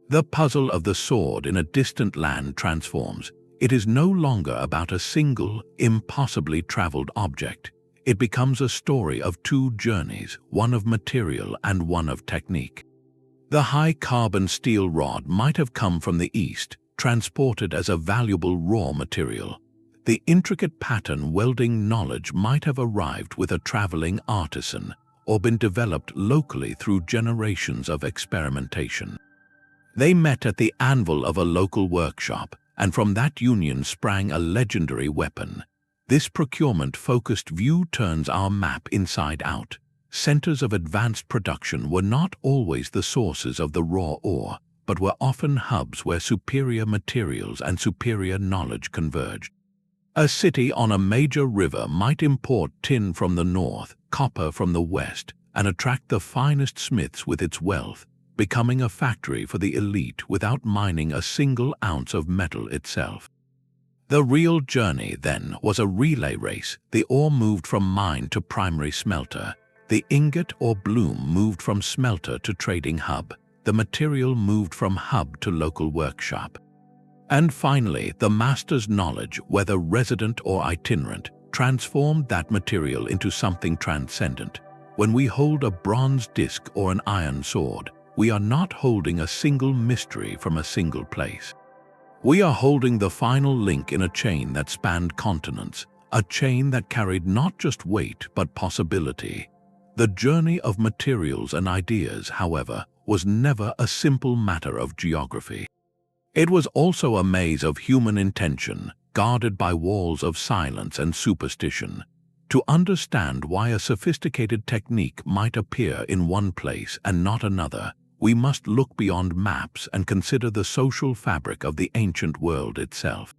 The puzzle of the sword in a distant land transforms. It is no longer about a single, impossibly traveled object. It becomes a story of two journeys, one of material and one of technique. The high-carbon steel rod might have come from the east, transported as a valuable raw material. The intricate pattern welding knowledge might have arrived with a traveling artisan, or been developed locally through generations of experimentation. They met at the anvil of a local workshop, and from that union sprang a legendary weapon. This procurement-focused view turns our map inside out. Centers of advanced production were not always the sources of the raw ore, but were often hubs where superior materials and superior knowledge converged. A city on a major river might import tin from the north, copper from the west, and attract the finest smiths with its wealth, becoming a factory for the elite without mining a single ounce of metal itself. The real journey, then, was a relay race. The ore moved from mine to primary smelter. The ingot or bloom moved from smelter to trading hub. The material moved from hub to local workshop. And finally, the master's knowledge, whether resident or itinerant, transformed that material into something transcendent. When we hold a bronze disc or an iron sword, we are not holding a single mystery from a single place. We are holding the final link in a chain that spanned continents, a chain that carried not just weight but possibility. The journey of materials and ideas, however, was never a simple matter of geography. It was also a maze of human intention, guarded by walls of silence and superstition. To understand why a sophisticated technique might appear in one place and not another, we must look beyond maps and consider the social fabric of the ancient world itself.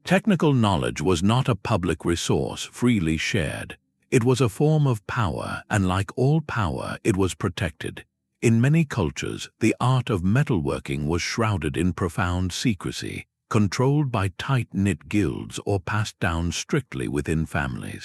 Technical knowledge was not a public resource freely shared. It was a form of power, and like all power, it was protected. In many cultures, the art of metalworking was shrouded in profound secrecy, controlled by tight-knit guilds or passed down strictly within families.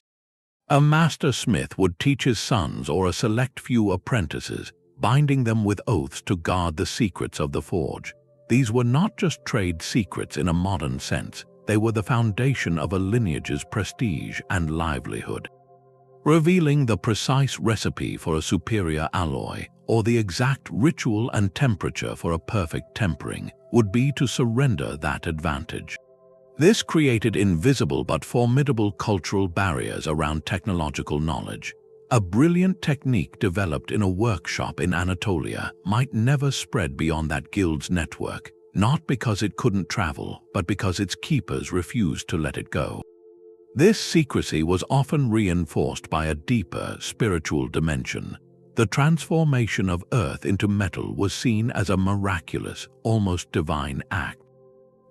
A master smith would teach his sons or a select few apprentices, binding them with oaths to guard the secrets of the forge. These were not just trade secrets in a modern sense, they were the foundation of a lineage's prestige and livelihood. Revealing the precise recipe for a superior alloy, or the exact ritual and temperature for a perfect tempering, would be to surrender that advantage. This created invisible but formidable cultural barriers around technological knowledge. A brilliant technique developed in a workshop in Anatolia might never spread beyond that guild's network, not because it couldn't travel, but because its keepers refused to let it go. This secrecy was often reinforced by a deeper spiritual dimension. The transformation of earth into metal was seen as a miraculous, almost divine act.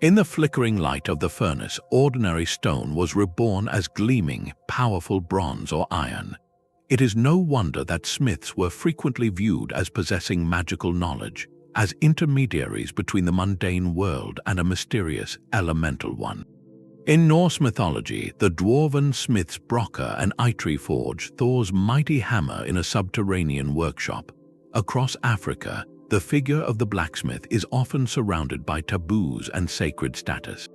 In the flickering light of the furnace, ordinary stone was reborn as gleaming, powerful bronze or iron. It is no wonder that smiths were frequently viewed as possessing magical knowledge, as intermediaries between the mundane world and a mysterious, elemental one. In Norse mythology, the dwarven smiths Brokkr and Eitri forged Thor's mighty hammer in a subterranean workshop. Across Africa, the figure of the blacksmith is often surrounded by taboos and sacred status.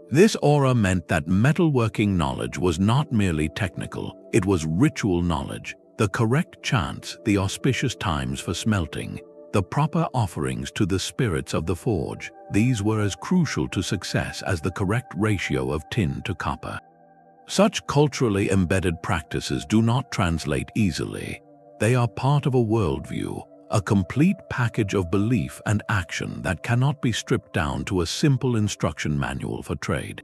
This aura meant that metalworking knowledge was not merely technical, it was ritual knowledge, the correct chance, the auspicious times for smelting, the proper offerings to the spirits of the forge. These were as crucial to success as the correct ratio of tin to copper. Such culturally embedded practices do not translate easily. They are part of a worldview, a complete package of belief and action that cannot be stripped down to a simple instruction manual for trade.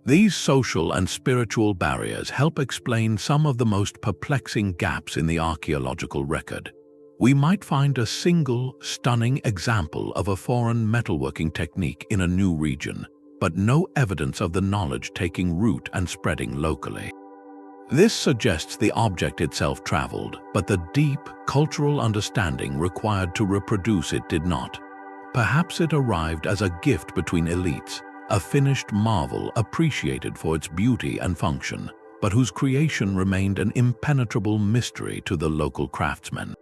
These social and spiritual barriers help explain some of the most perplexing gaps in the archaeological record. We might find a single, stunning example of a foreign metalworking technique in a new region, but no evidence of the knowledge taking root and spreading locally. This suggests the object itself traveled, but the deep cultural understanding required to reproduce it did not. Perhaps it arrived as a gift between elites, a finished marvel appreciated for its beauty and function, but whose creation remained an impenetrable mystery to the local craftsmen.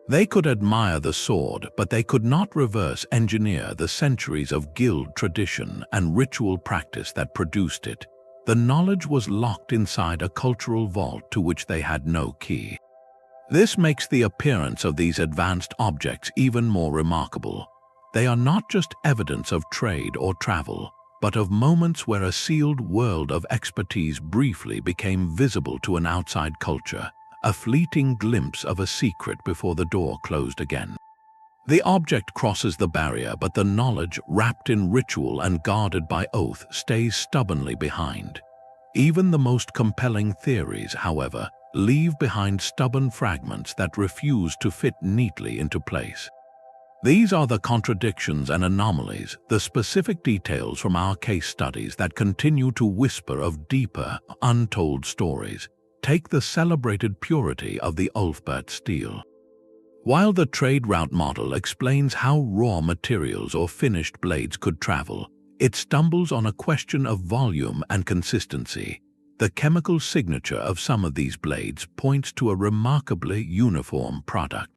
They could admire the sword, but they could not reverse engineer the centuries of guild tradition and ritual practice that produced it. The knowledge was locked inside a cultural vault to which they had no key. This makes the appearance of these advanced objects even more remarkable. They are not just evidence of trade or travel, but of moments where a sealed world of expertise briefly became visible to an outside culture, a fleeting glimpse of a secret before the door closed again. The object crosses the barrier, but the knowledge, wrapped in ritual and guarded by oath, stays stubbornly behind. Even the most compelling theories, however, leave behind stubborn fragments that refuse to fit neatly into place. These are the contradictions and anomalies, the specific details from our case studies that continue to whisper of deeper, untold stories. Take the celebrated purity of the Ulfberht steel. While the trade route model explains how raw materials or finished blades could travel, it stumbles on a question of volume and consistency. The chemical signature of some of these blades points to a remarkably uniform product.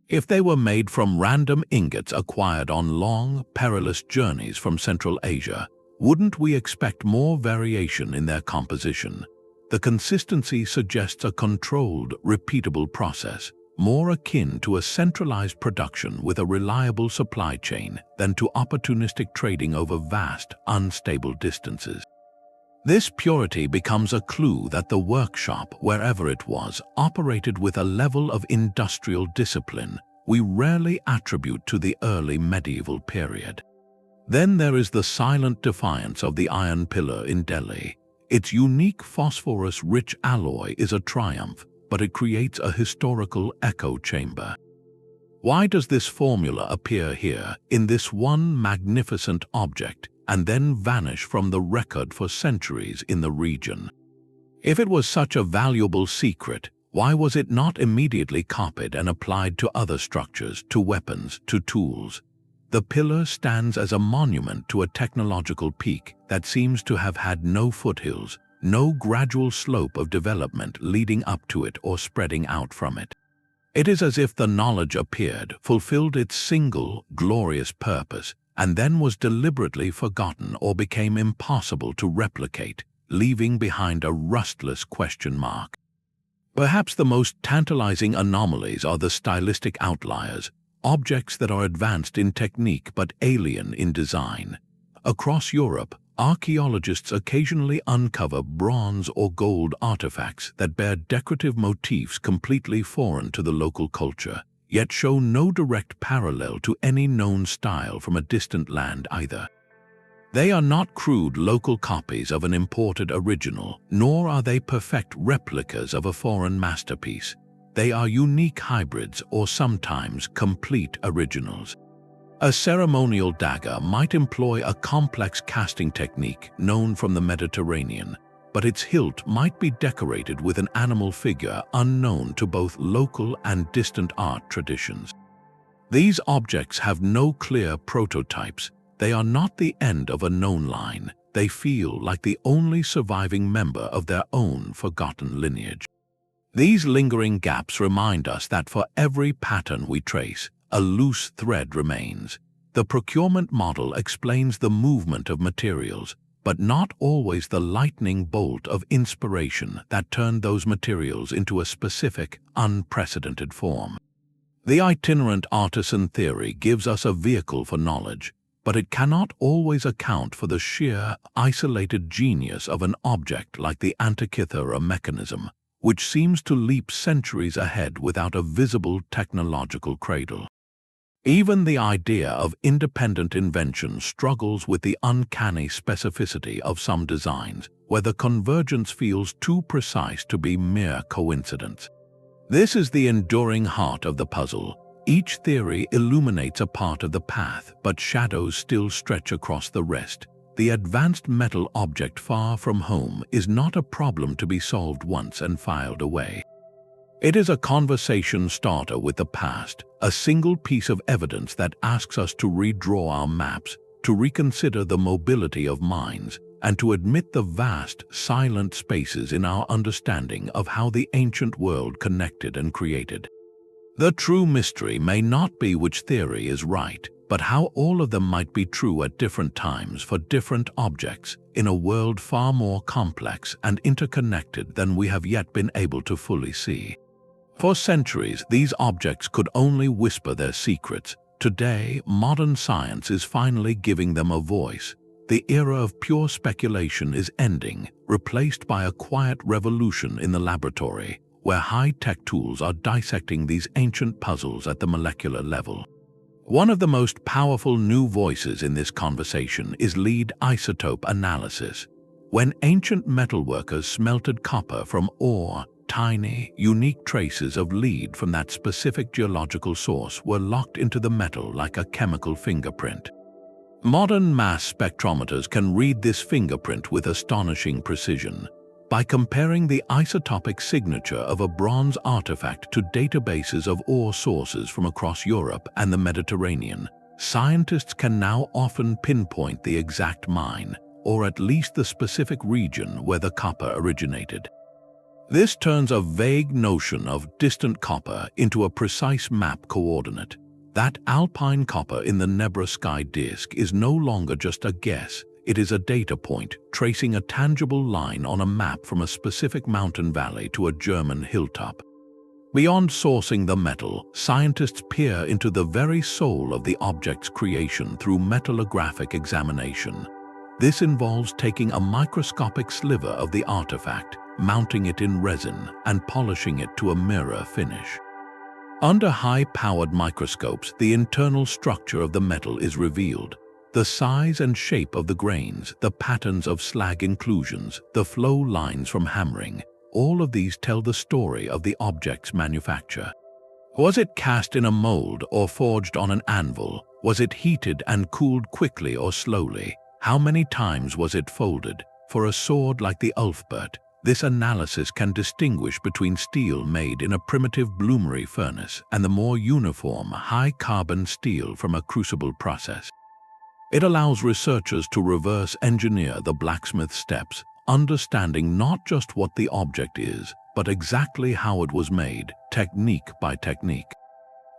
If they were made from random ingots acquired on long, perilous journeys from Central Asia, wouldn't we expect more variation in their composition? The consistency suggests a controlled, repeatable process, more akin to a centralized production with a reliable supply chain than to opportunistic trading over vast, unstable distances. This purity becomes a clue that the workshop, wherever it was, operated with a level of industrial discipline we rarely attribute to the early medieval period. Then there is the silent defiance of the iron pillar in Delhi. Its unique phosphorus-rich alloy is a triumph, but it creates a historical echo chamber. Why does this formula appear here, in this one magnificent object, and then vanish from the record for centuries in the region? If it was such a valuable secret, why was it not immediately copied and applied to other structures, to weapons, to tools? The pillar stands as a monument to a technological peak that seems to have had no foothills, no gradual slope of development leading up to it or spreading out from it. It is as if the knowledge appeared, fulfilled its single, glorious purpose, and then was deliberately forgotten or became impossible to replicate, leaving behind a rustless question mark. Perhaps the most tantalizing anomalies are the stylistic outliers, objects that are advanced in technique but alien in design. Across Europe, archaeologists occasionally uncover bronze or gold artifacts that bear decorative motifs completely foreign to the local culture, yet show no direct parallel to any known style from a distant land either. They are not crude local copies of an imported original, nor are they perfect replicas of a foreign masterpiece. They are unique hybrids or sometimes complete originals. A ceremonial dagger might employ a complex casting technique known from the Mediterranean, but its hilt might be decorated with an animal figure unknown to both local and distant art traditions. These objects have no clear prototypes. They are not the end of a known line. They feel like the only surviving member of their own forgotten lineage. These lingering gaps remind us that for every pattern we trace, a loose thread remains. The procurement model explains the movement of materials, but not always the lightning bolt of inspiration that turned those materials into a specific, unprecedented form. The itinerant artisan theory gives us a vehicle for knowledge, but it cannot always account for the sheer, isolated genius of an object like the Antikythera Mechanism, which seems to leap centuries ahead without a visible technological cradle. Even the idea of independent invention struggles with the uncanny specificity of some designs, where the convergence feels too precise to be mere coincidence. This is the enduring heart of the puzzle. Each theory illuminates a part of the path, but shadows still stretch across the rest. The advanced metal object far from home is not a problem to be solved once and filed away. It is a conversation starter with the past, a single piece of evidence that asks us to redraw our maps, to reconsider the mobility of minds, and to admit the vast, silent spaces in our understanding of how the ancient world connected and created. The true mystery may not be which theory is right, but how all of them might be true at different times for different objects in a world far more complex and interconnected than we have yet been able to fully see. For centuries, these objects could only whisper their secrets. Today, modern science is finally giving them a voice. The era of pure speculation is ending, replaced by a quiet revolution in the laboratory, where high-tech tools are dissecting these ancient puzzles at the molecular level. One of the most powerful new voices in this conversation is lead isotope analysis. When ancient metalworkers smelted copper from ore, tiny, unique traces of lead from that specific geological source were locked into the metal like a chemical fingerprint. Modern mass spectrometers can read this fingerprint with astonishing precision. By comparing the isotopic signature of a bronze artifact to databases of ore sources from across Europe and the Mediterranean, scientists can now often pinpoint the exact mine, or at least the specific region where the copper originated. This turns a vague notion of distant copper into a precise map coordinate. That Alpine copper in the Nebra Sky Disk is no longer just a guess. It is a data point, tracing a tangible line on a map from a specific mountain valley to a German hilltop. Beyond sourcing the metal, scientists peer into the very soul of the object's creation through metallographic examination. This involves taking a microscopic sliver of the artifact, mounting it in resin, and polishing it to a mirror finish. Under high-powered microscopes, the internal structure of the metal is revealed. The size and shape of the grains, the patterns of slag inclusions, the flow lines from hammering, all of these tell the story of the object's manufacture. Was it cast in a mold or forged on an anvil? Was it heated and cooled quickly or slowly? How many times was it folded? For a sword like the Ulfberht, this analysis can distinguish between steel made in a primitive bloomery furnace and the more uniform, high-carbon steel from a crucible process. It allows researchers to reverse engineer the blacksmith steps, understanding not just what the object is, but exactly how it was made, technique by technique.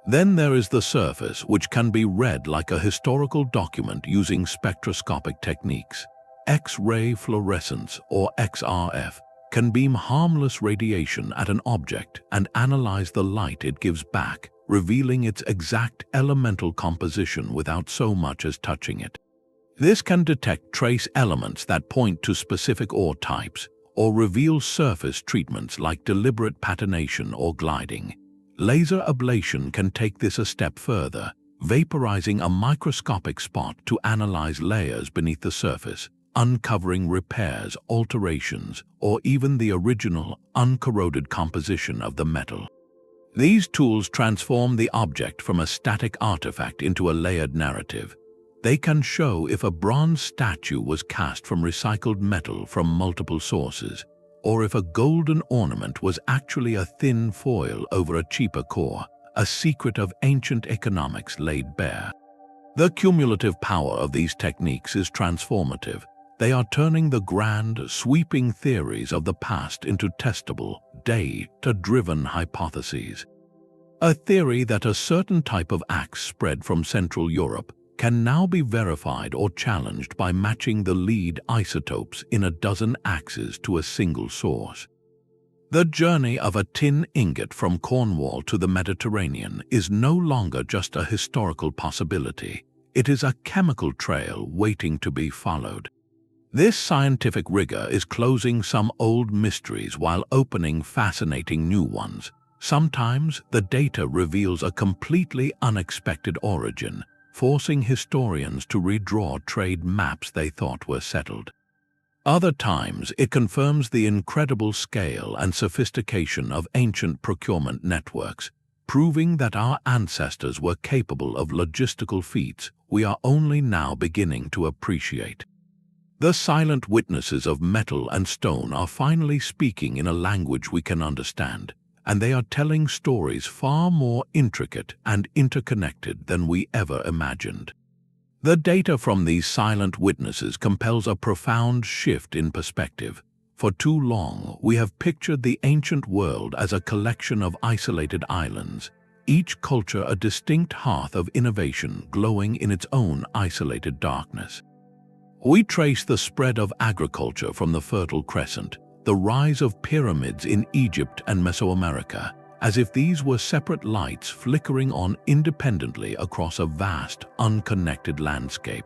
Then there is the surface, which can be read like a historical document using spectroscopic techniques. X-ray fluorescence, or XRF, can beam harmless radiation at an object and analyze the light it gives back, revealing its exact elemental composition without so much as touching it. This can detect trace elements that point to specific ore types, or reveal surface treatments like deliberate patination or gliding. Laser ablation can take this a step further, vaporizing a microscopic spot to analyze layers beneath the surface, uncovering repairs, alterations, or even the original, uncorroded composition of the metal. These tools transform the object from a static artifact into a layered narrative. They can show if a bronze statue was cast from recycled metal from multiple sources, or if a golden ornament was actually a thin foil over a cheaper core, a secret of ancient economics laid bare. The cumulative power of these techniques is transformative. They are turning the grand, sweeping theories of the past into testable, data-driven hypotheses. A theory that a certain type of axe spread from Central Europe can now be verified or challenged by matching the lead isotopes in a dozen axes to a single source. The journey of a tin ingot from Cornwall to the Mediterranean is no longer just a historical possibility. It is a chemical trail waiting to be followed. This scientific rigor is closing some old mysteries while opening fascinating new ones. Sometimes the data reveals a completely unexpected origin, forcing historians to redraw trade maps they thought were settled. Other times, it confirms the incredible scale and sophistication of ancient procurement networks, proving that our ancestors were capable of logistical feats we are only now beginning to appreciate. The silent witnesses of metal and stone are finally speaking in a language we can understand, and they are telling stories far more intricate and interconnected than we ever imagined. The data from these silent witnesses compels a profound shift in perspective. For too long, we have pictured the ancient world as a collection of isolated islands, each culture a distinct hearth of innovation glowing in its own isolated darkness. We trace the spread of agriculture from the Fertile Crescent, the rise of pyramids in Egypt and Mesoamerica, as if these were separate lights flickering on independently across a vast, unconnected landscape.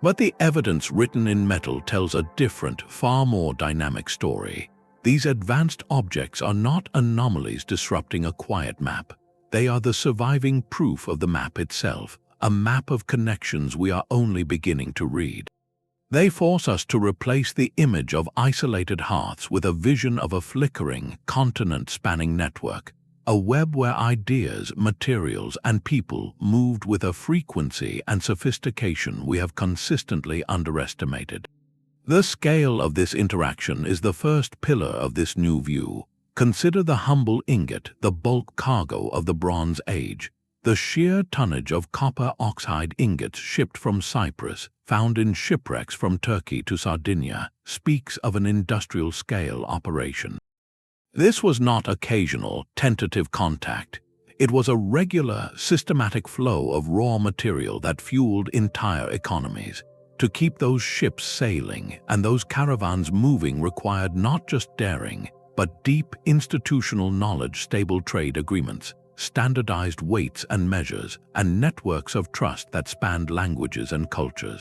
But the evidence written in metal tells a different, far more dynamic story. These advanced objects are not anomalies disrupting a quiet map. They are the surviving proof of the map itself, a map of connections we are only beginning to read. They force us to replace the image of isolated hearths with a vision of a flickering, continent-spanning network, a web where ideas, materials, and people moved with a frequency and sophistication we have consistently underestimated. The scale of this interaction is the first pillar of this new view. Consider the humble ingot, the bulk cargo of the Bronze Age. The sheer tonnage of copper oxide ingots shipped from Cyprus, found in shipwrecks from Turkey to Sardinia, speaks of an industrial-scale operation. This was not occasional, tentative contact. It was a regular, systematic flow of raw material that fueled entire economies. To keep those ships sailing and those caravans moving required not just daring, but deep institutional knowledge, stable trade agreements, standardized weights and measures, and networks of trust that spanned languages and cultures.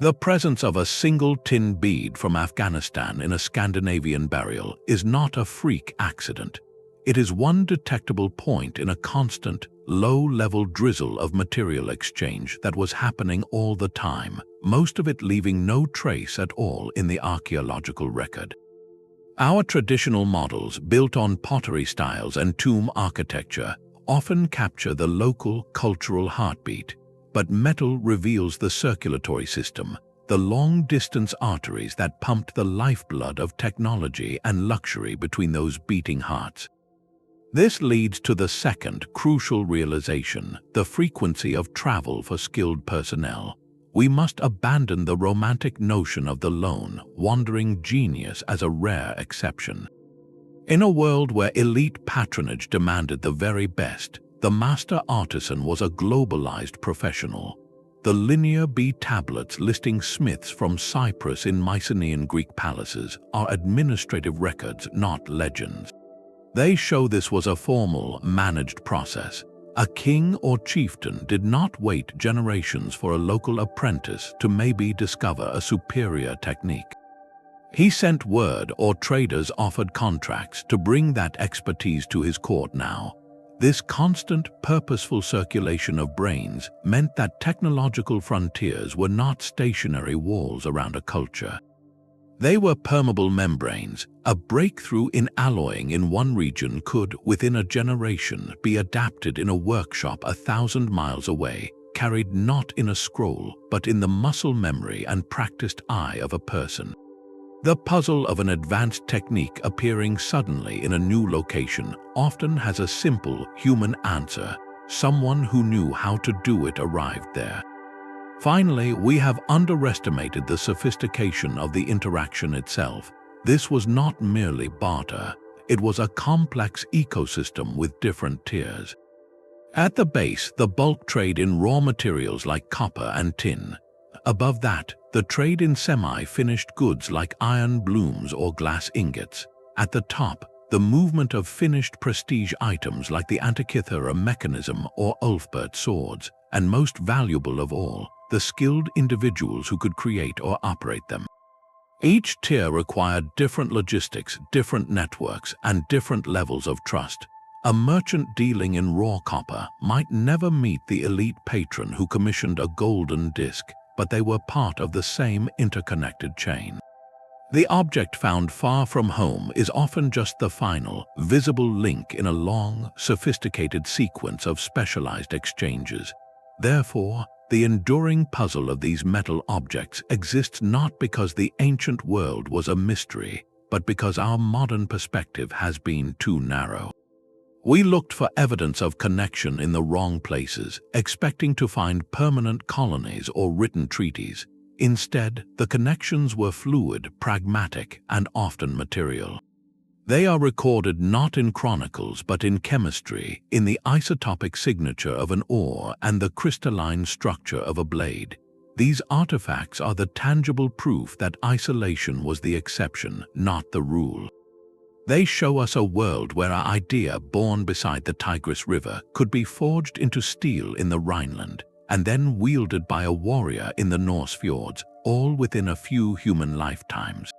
The presence of a single tin bead from Afghanistan in a Scandinavian burial is not a freak accident. It is one detectable point in a constant, low-level drizzle of material exchange that was happening all the time, most of it leaving no trace at all in the archaeological record. Our traditional models, built on pottery styles and tomb architecture, often capture the local cultural heartbeat, but metal reveals the circulatory system, the long-distance arteries that pumped the lifeblood of technology and luxury between those beating hearts. This leads to the second crucial realization, the frequency of travel for skilled personnel. We must abandon the romantic notion of the lone, wandering genius as a rare exception. In a world where elite patronage demanded the very best, the master artisan was a globalized professional. The Linear B tablets listing smiths from Cyprus in Mycenaean Greek palaces are administrative records, not legends. They show this was a formal, managed process. A king or chieftain did not wait generations for a local apprentice to maybe discover a superior technique. He sent word, or traders offered contracts to bring that expertise to his court now. This constant, purposeful circulation of brains meant that technological frontiers were not stationary walls around a culture. They were permeable membranes. A breakthrough in alloying in one region could, within a generation, be adapted in a workshop 1,000 miles away, carried not in a scroll, but in the muscle memory and practiced eye of a person. The puzzle of an advanced technique appearing suddenly in a new location often has a simple human answer. Someone who knew how to do it arrived there. Finally, we have underestimated the sophistication of the interaction itself. This was not merely barter. It was a complex ecosystem with different tiers. At the base, the bulk trade in raw materials like copper and tin. Above that, the trade in semi-finished goods like iron blooms or glass ingots. At the top, the movement of finished prestige items like the Antikythera Mechanism or Ulfberht swords, and most valuable of all, the skilled individuals who could create or operate them. Each tier required different logistics, different networks, and different levels of trust. A merchant dealing in raw copper might never meet the elite patron who commissioned a golden disc, but they were part of the same interconnected chain. The object found far from home is often just the final, visible link in a long, sophisticated sequence of specialized exchanges. Therefore, the enduring puzzle of these metal objects exists not because the ancient world was a mystery, but because our modern perspective has been too narrow. We looked for evidence of connection in the wrong places, expecting to find permanent colonies or written treaties. Instead, the connections were fluid, pragmatic, and often material. They are recorded not in chronicles but in chemistry, in the isotopic signature of an ore and the crystalline structure of a blade. These artifacts are the tangible proof that isolation was the exception, not the rule. They show us a world where an idea born beside the Tigris River could be forged into steel in the Rhineland, and then wielded by a warrior in the Norse fjords, all within a few human lifetimes.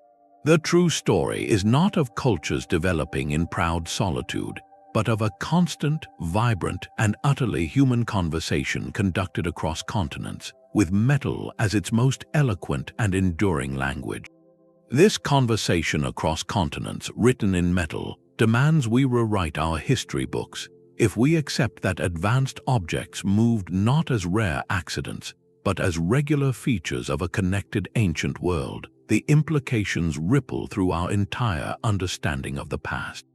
The true story is not of cultures developing in proud solitude, but of a constant, vibrant, and utterly human conversation conducted across continents, with metal as its most eloquent and enduring language. This conversation across continents, written in metal, demands we rewrite our history books. If we accept that advanced objects moved not as rare accidents, but as regular features of a connected ancient world, the implications ripple through our entire understanding of the past.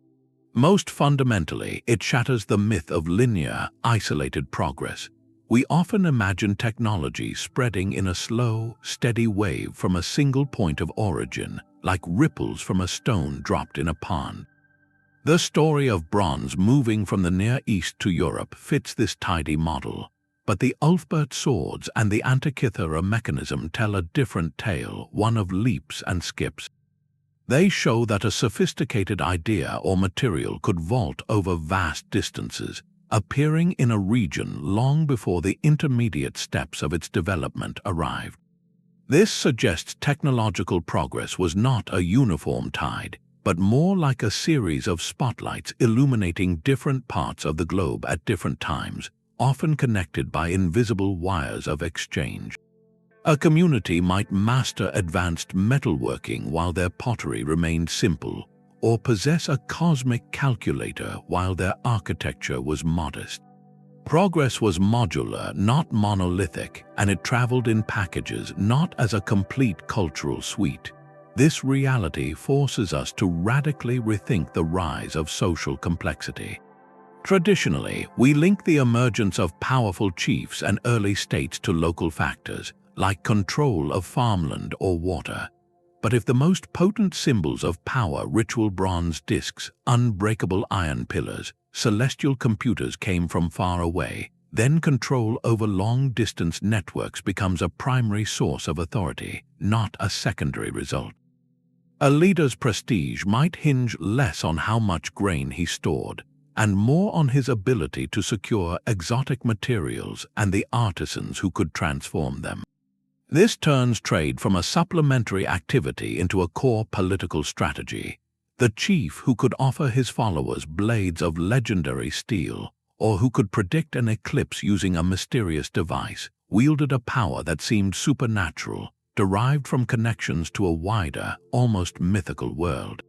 Most fundamentally, it shatters the myth of linear, isolated progress. We often imagine technology spreading in a slow, steady wave from a single point of origin, like ripples from a stone dropped in a pond. The story of bronze moving from the Near East to Europe fits this tidy model, but the Ulfberht swords and the Antikythera Mechanism tell a different tale, one of leaps and skips. They show that a sophisticated idea or material could vault over vast distances, appearing in a region long before the intermediate steps of its development arrived. This suggests technological progress was not a uniform tide, but more like a series of spotlights illuminating different parts of the globe at different times, often connected by invisible wires of exchange. A community might master advanced metalworking while their pottery remained simple, or possess a cosmic calculator while their architecture was modest. Progress was modular, not monolithic, and it traveled in packages, not as a complete cultural suite. This reality forces us to radically rethink the rise of social complexity. Traditionally, we link the emergence of powerful chiefs and early states to local factors, like control of farmland or water. But if the most potent symbols of power, ritual bronze discs, unbreakable iron pillars, celestial computers came from far away, then control over long-distance networks becomes a primary source of authority, not a secondary result. A leader's prestige might hinge less on how much grain he stored, and more on his ability to secure exotic materials and the artisans who could transform them. This turns trade from a supplementary activity into a core political strategy. The chief who could offer his followers blades of legendary steel, or who could predict an eclipse using a mysterious device, wielded a power that seemed supernatural, derived from connections to a wider, almost mythical world.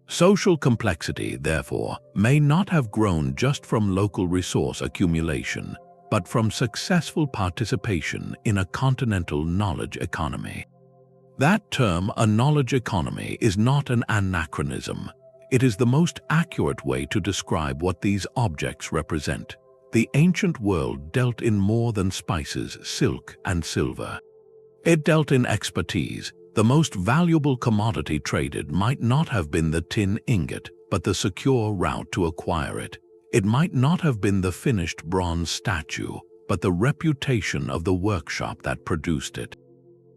Social complexity, therefore, may not have grown just from local resource accumulation, but from successful participation in a continental knowledge economy. That term, a knowledge economy, is not an anachronism. It is the most accurate way to describe what these objects represent. The ancient world dealt in more than spices, silk, and silver. It dealt in expertise. The most valuable commodity traded might not have been the tin ingot, but the secure route to acquire it. It might not have been the finished bronze statue, but the reputation of the workshop that produced it.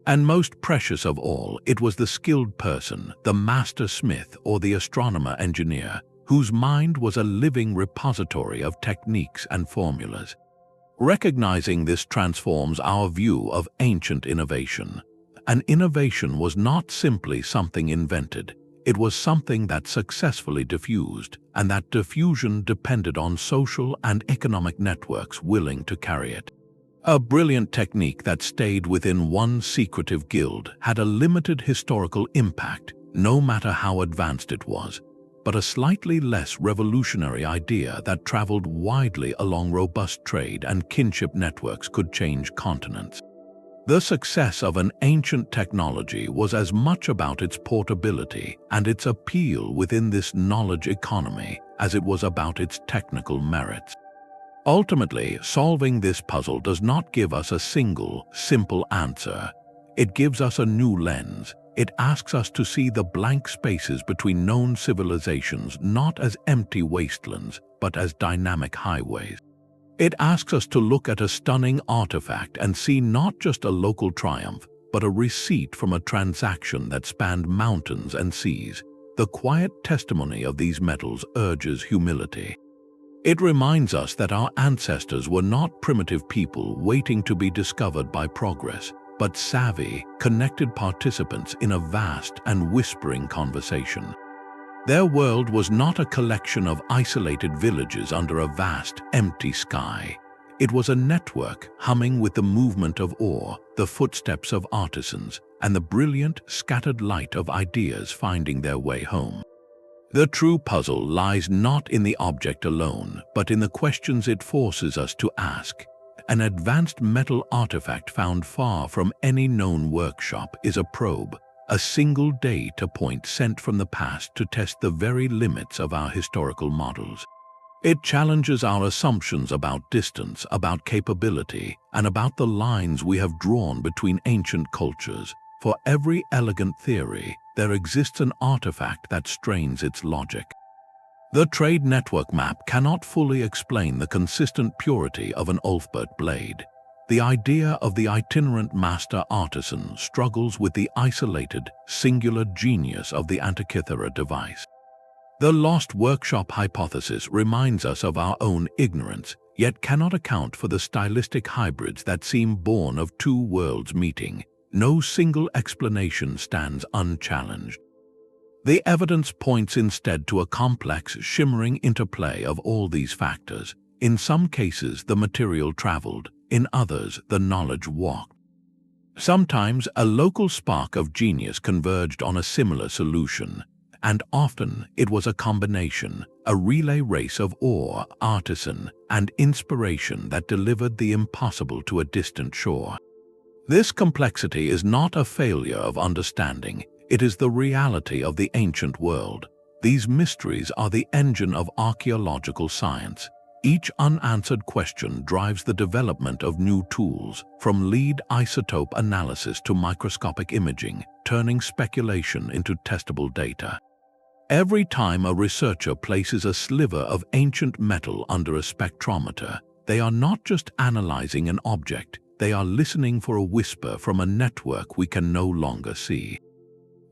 And most precious of all, it was the skilled person, the master smith or the astronomer engineer, whose mind was a living repository of techniques and formulas. Recognizing this transforms our view of ancient innovation. An innovation was not simply something invented. It was something that successfully diffused, and that diffusion depended on social and economic networks willing to carry it. A brilliant technique that stayed within one secretive guild had a limited historical impact, no matter how advanced it was, but a slightly less revolutionary idea that traveled widely along robust trade and kinship networks could change continents. The success of an ancient technology was as much about its portability and its appeal within this knowledge economy as it was about its technical merits. Ultimately, solving this puzzle does not give us a single, simple answer. It gives us a new lens. It asks us to see the blank spaces between known civilizations not as empty wastelands, but as dynamic highways. It asks us to look at a stunning artifact and see not just a local triumph, but a receipt from a transaction that spanned mountains and seas. The quiet testimony of these metals urges humility. It reminds us that our ancestors were not primitive people waiting to be discovered by progress, but savvy, connected participants in a vast and whispering conversation. Their world was not a collection of isolated villages under a vast, empty sky. It was a network humming with the movement of ore, the footsteps of artisans, and the brilliant, scattered light of ideas finding their way home. The true puzzle lies not in the object alone, but in the questions it forces us to ask. An advanced metal artifact found far from any known workshop is a probe, a single data point sent from the past to test the very limits of our historical models. It challenges our assumptions about distance, about capability, and about the lines we have drawn between ancient cultures. For every elegant theory, there exists an artifact that strains its logic. The trade network map cannot fully explain the consistent purity of an Ulfberht blade. The idea of the itinerant master artisan struggles with the isolated, singular genius of the Antikythera device. The lost workshop hypothesis reminds us of our own ignorance, yet cannot account for the stylistic hybrids that seem born of two worlds meeting. No single explanation stands unchallenged. The evidence points instead to a complex, shimmering interplay of all these factors. In some cases, the material traveled. In others, the knowledge walked. Sometimes, a local spark of genius converged on a similar solution, and often it was a combination, a relay race of ore, artisan, and inspiration that delivered the impossible to a distant shore. This complexity is not a failure of understanding, it is the reality of the ancient world. These mysteries are the engine of archaeological science. Each unanswered question drives the development of new tools, from lead isotope analysis to microscopic imaging, turning speculation into testable data. Every time a researcher places a sliver of ancient metal under a spectrometer, they are not just analyzing an object, they are listening for a whisper from a network we can no longer see.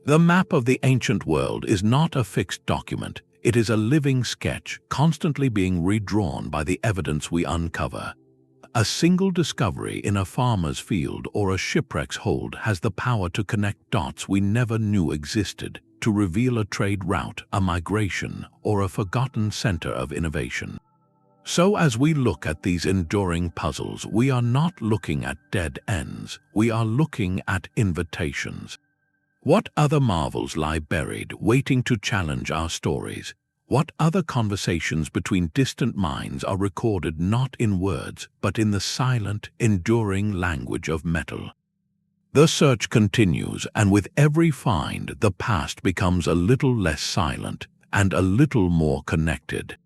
The map of the ancient world is not a fixed document. It is a living sketch, constantly being redrawn by the evidence we uncover. A single discovery in a farmer's field or a shipwreck's hold has the power to connect dots we never knew existed, to reveal a trade route, a migration, or a forgotten center of innovation. So as we look at these enduring puzzles, we are not looking at dead ends, we are looking at invitations. What other marvels lie buried, waiting to challenge our stories? What other conversations between distant minds are recorded not in words, but in the silent, enduring language of metal? The search continues, and with every find, the past becomes a little less silent and a little more connected.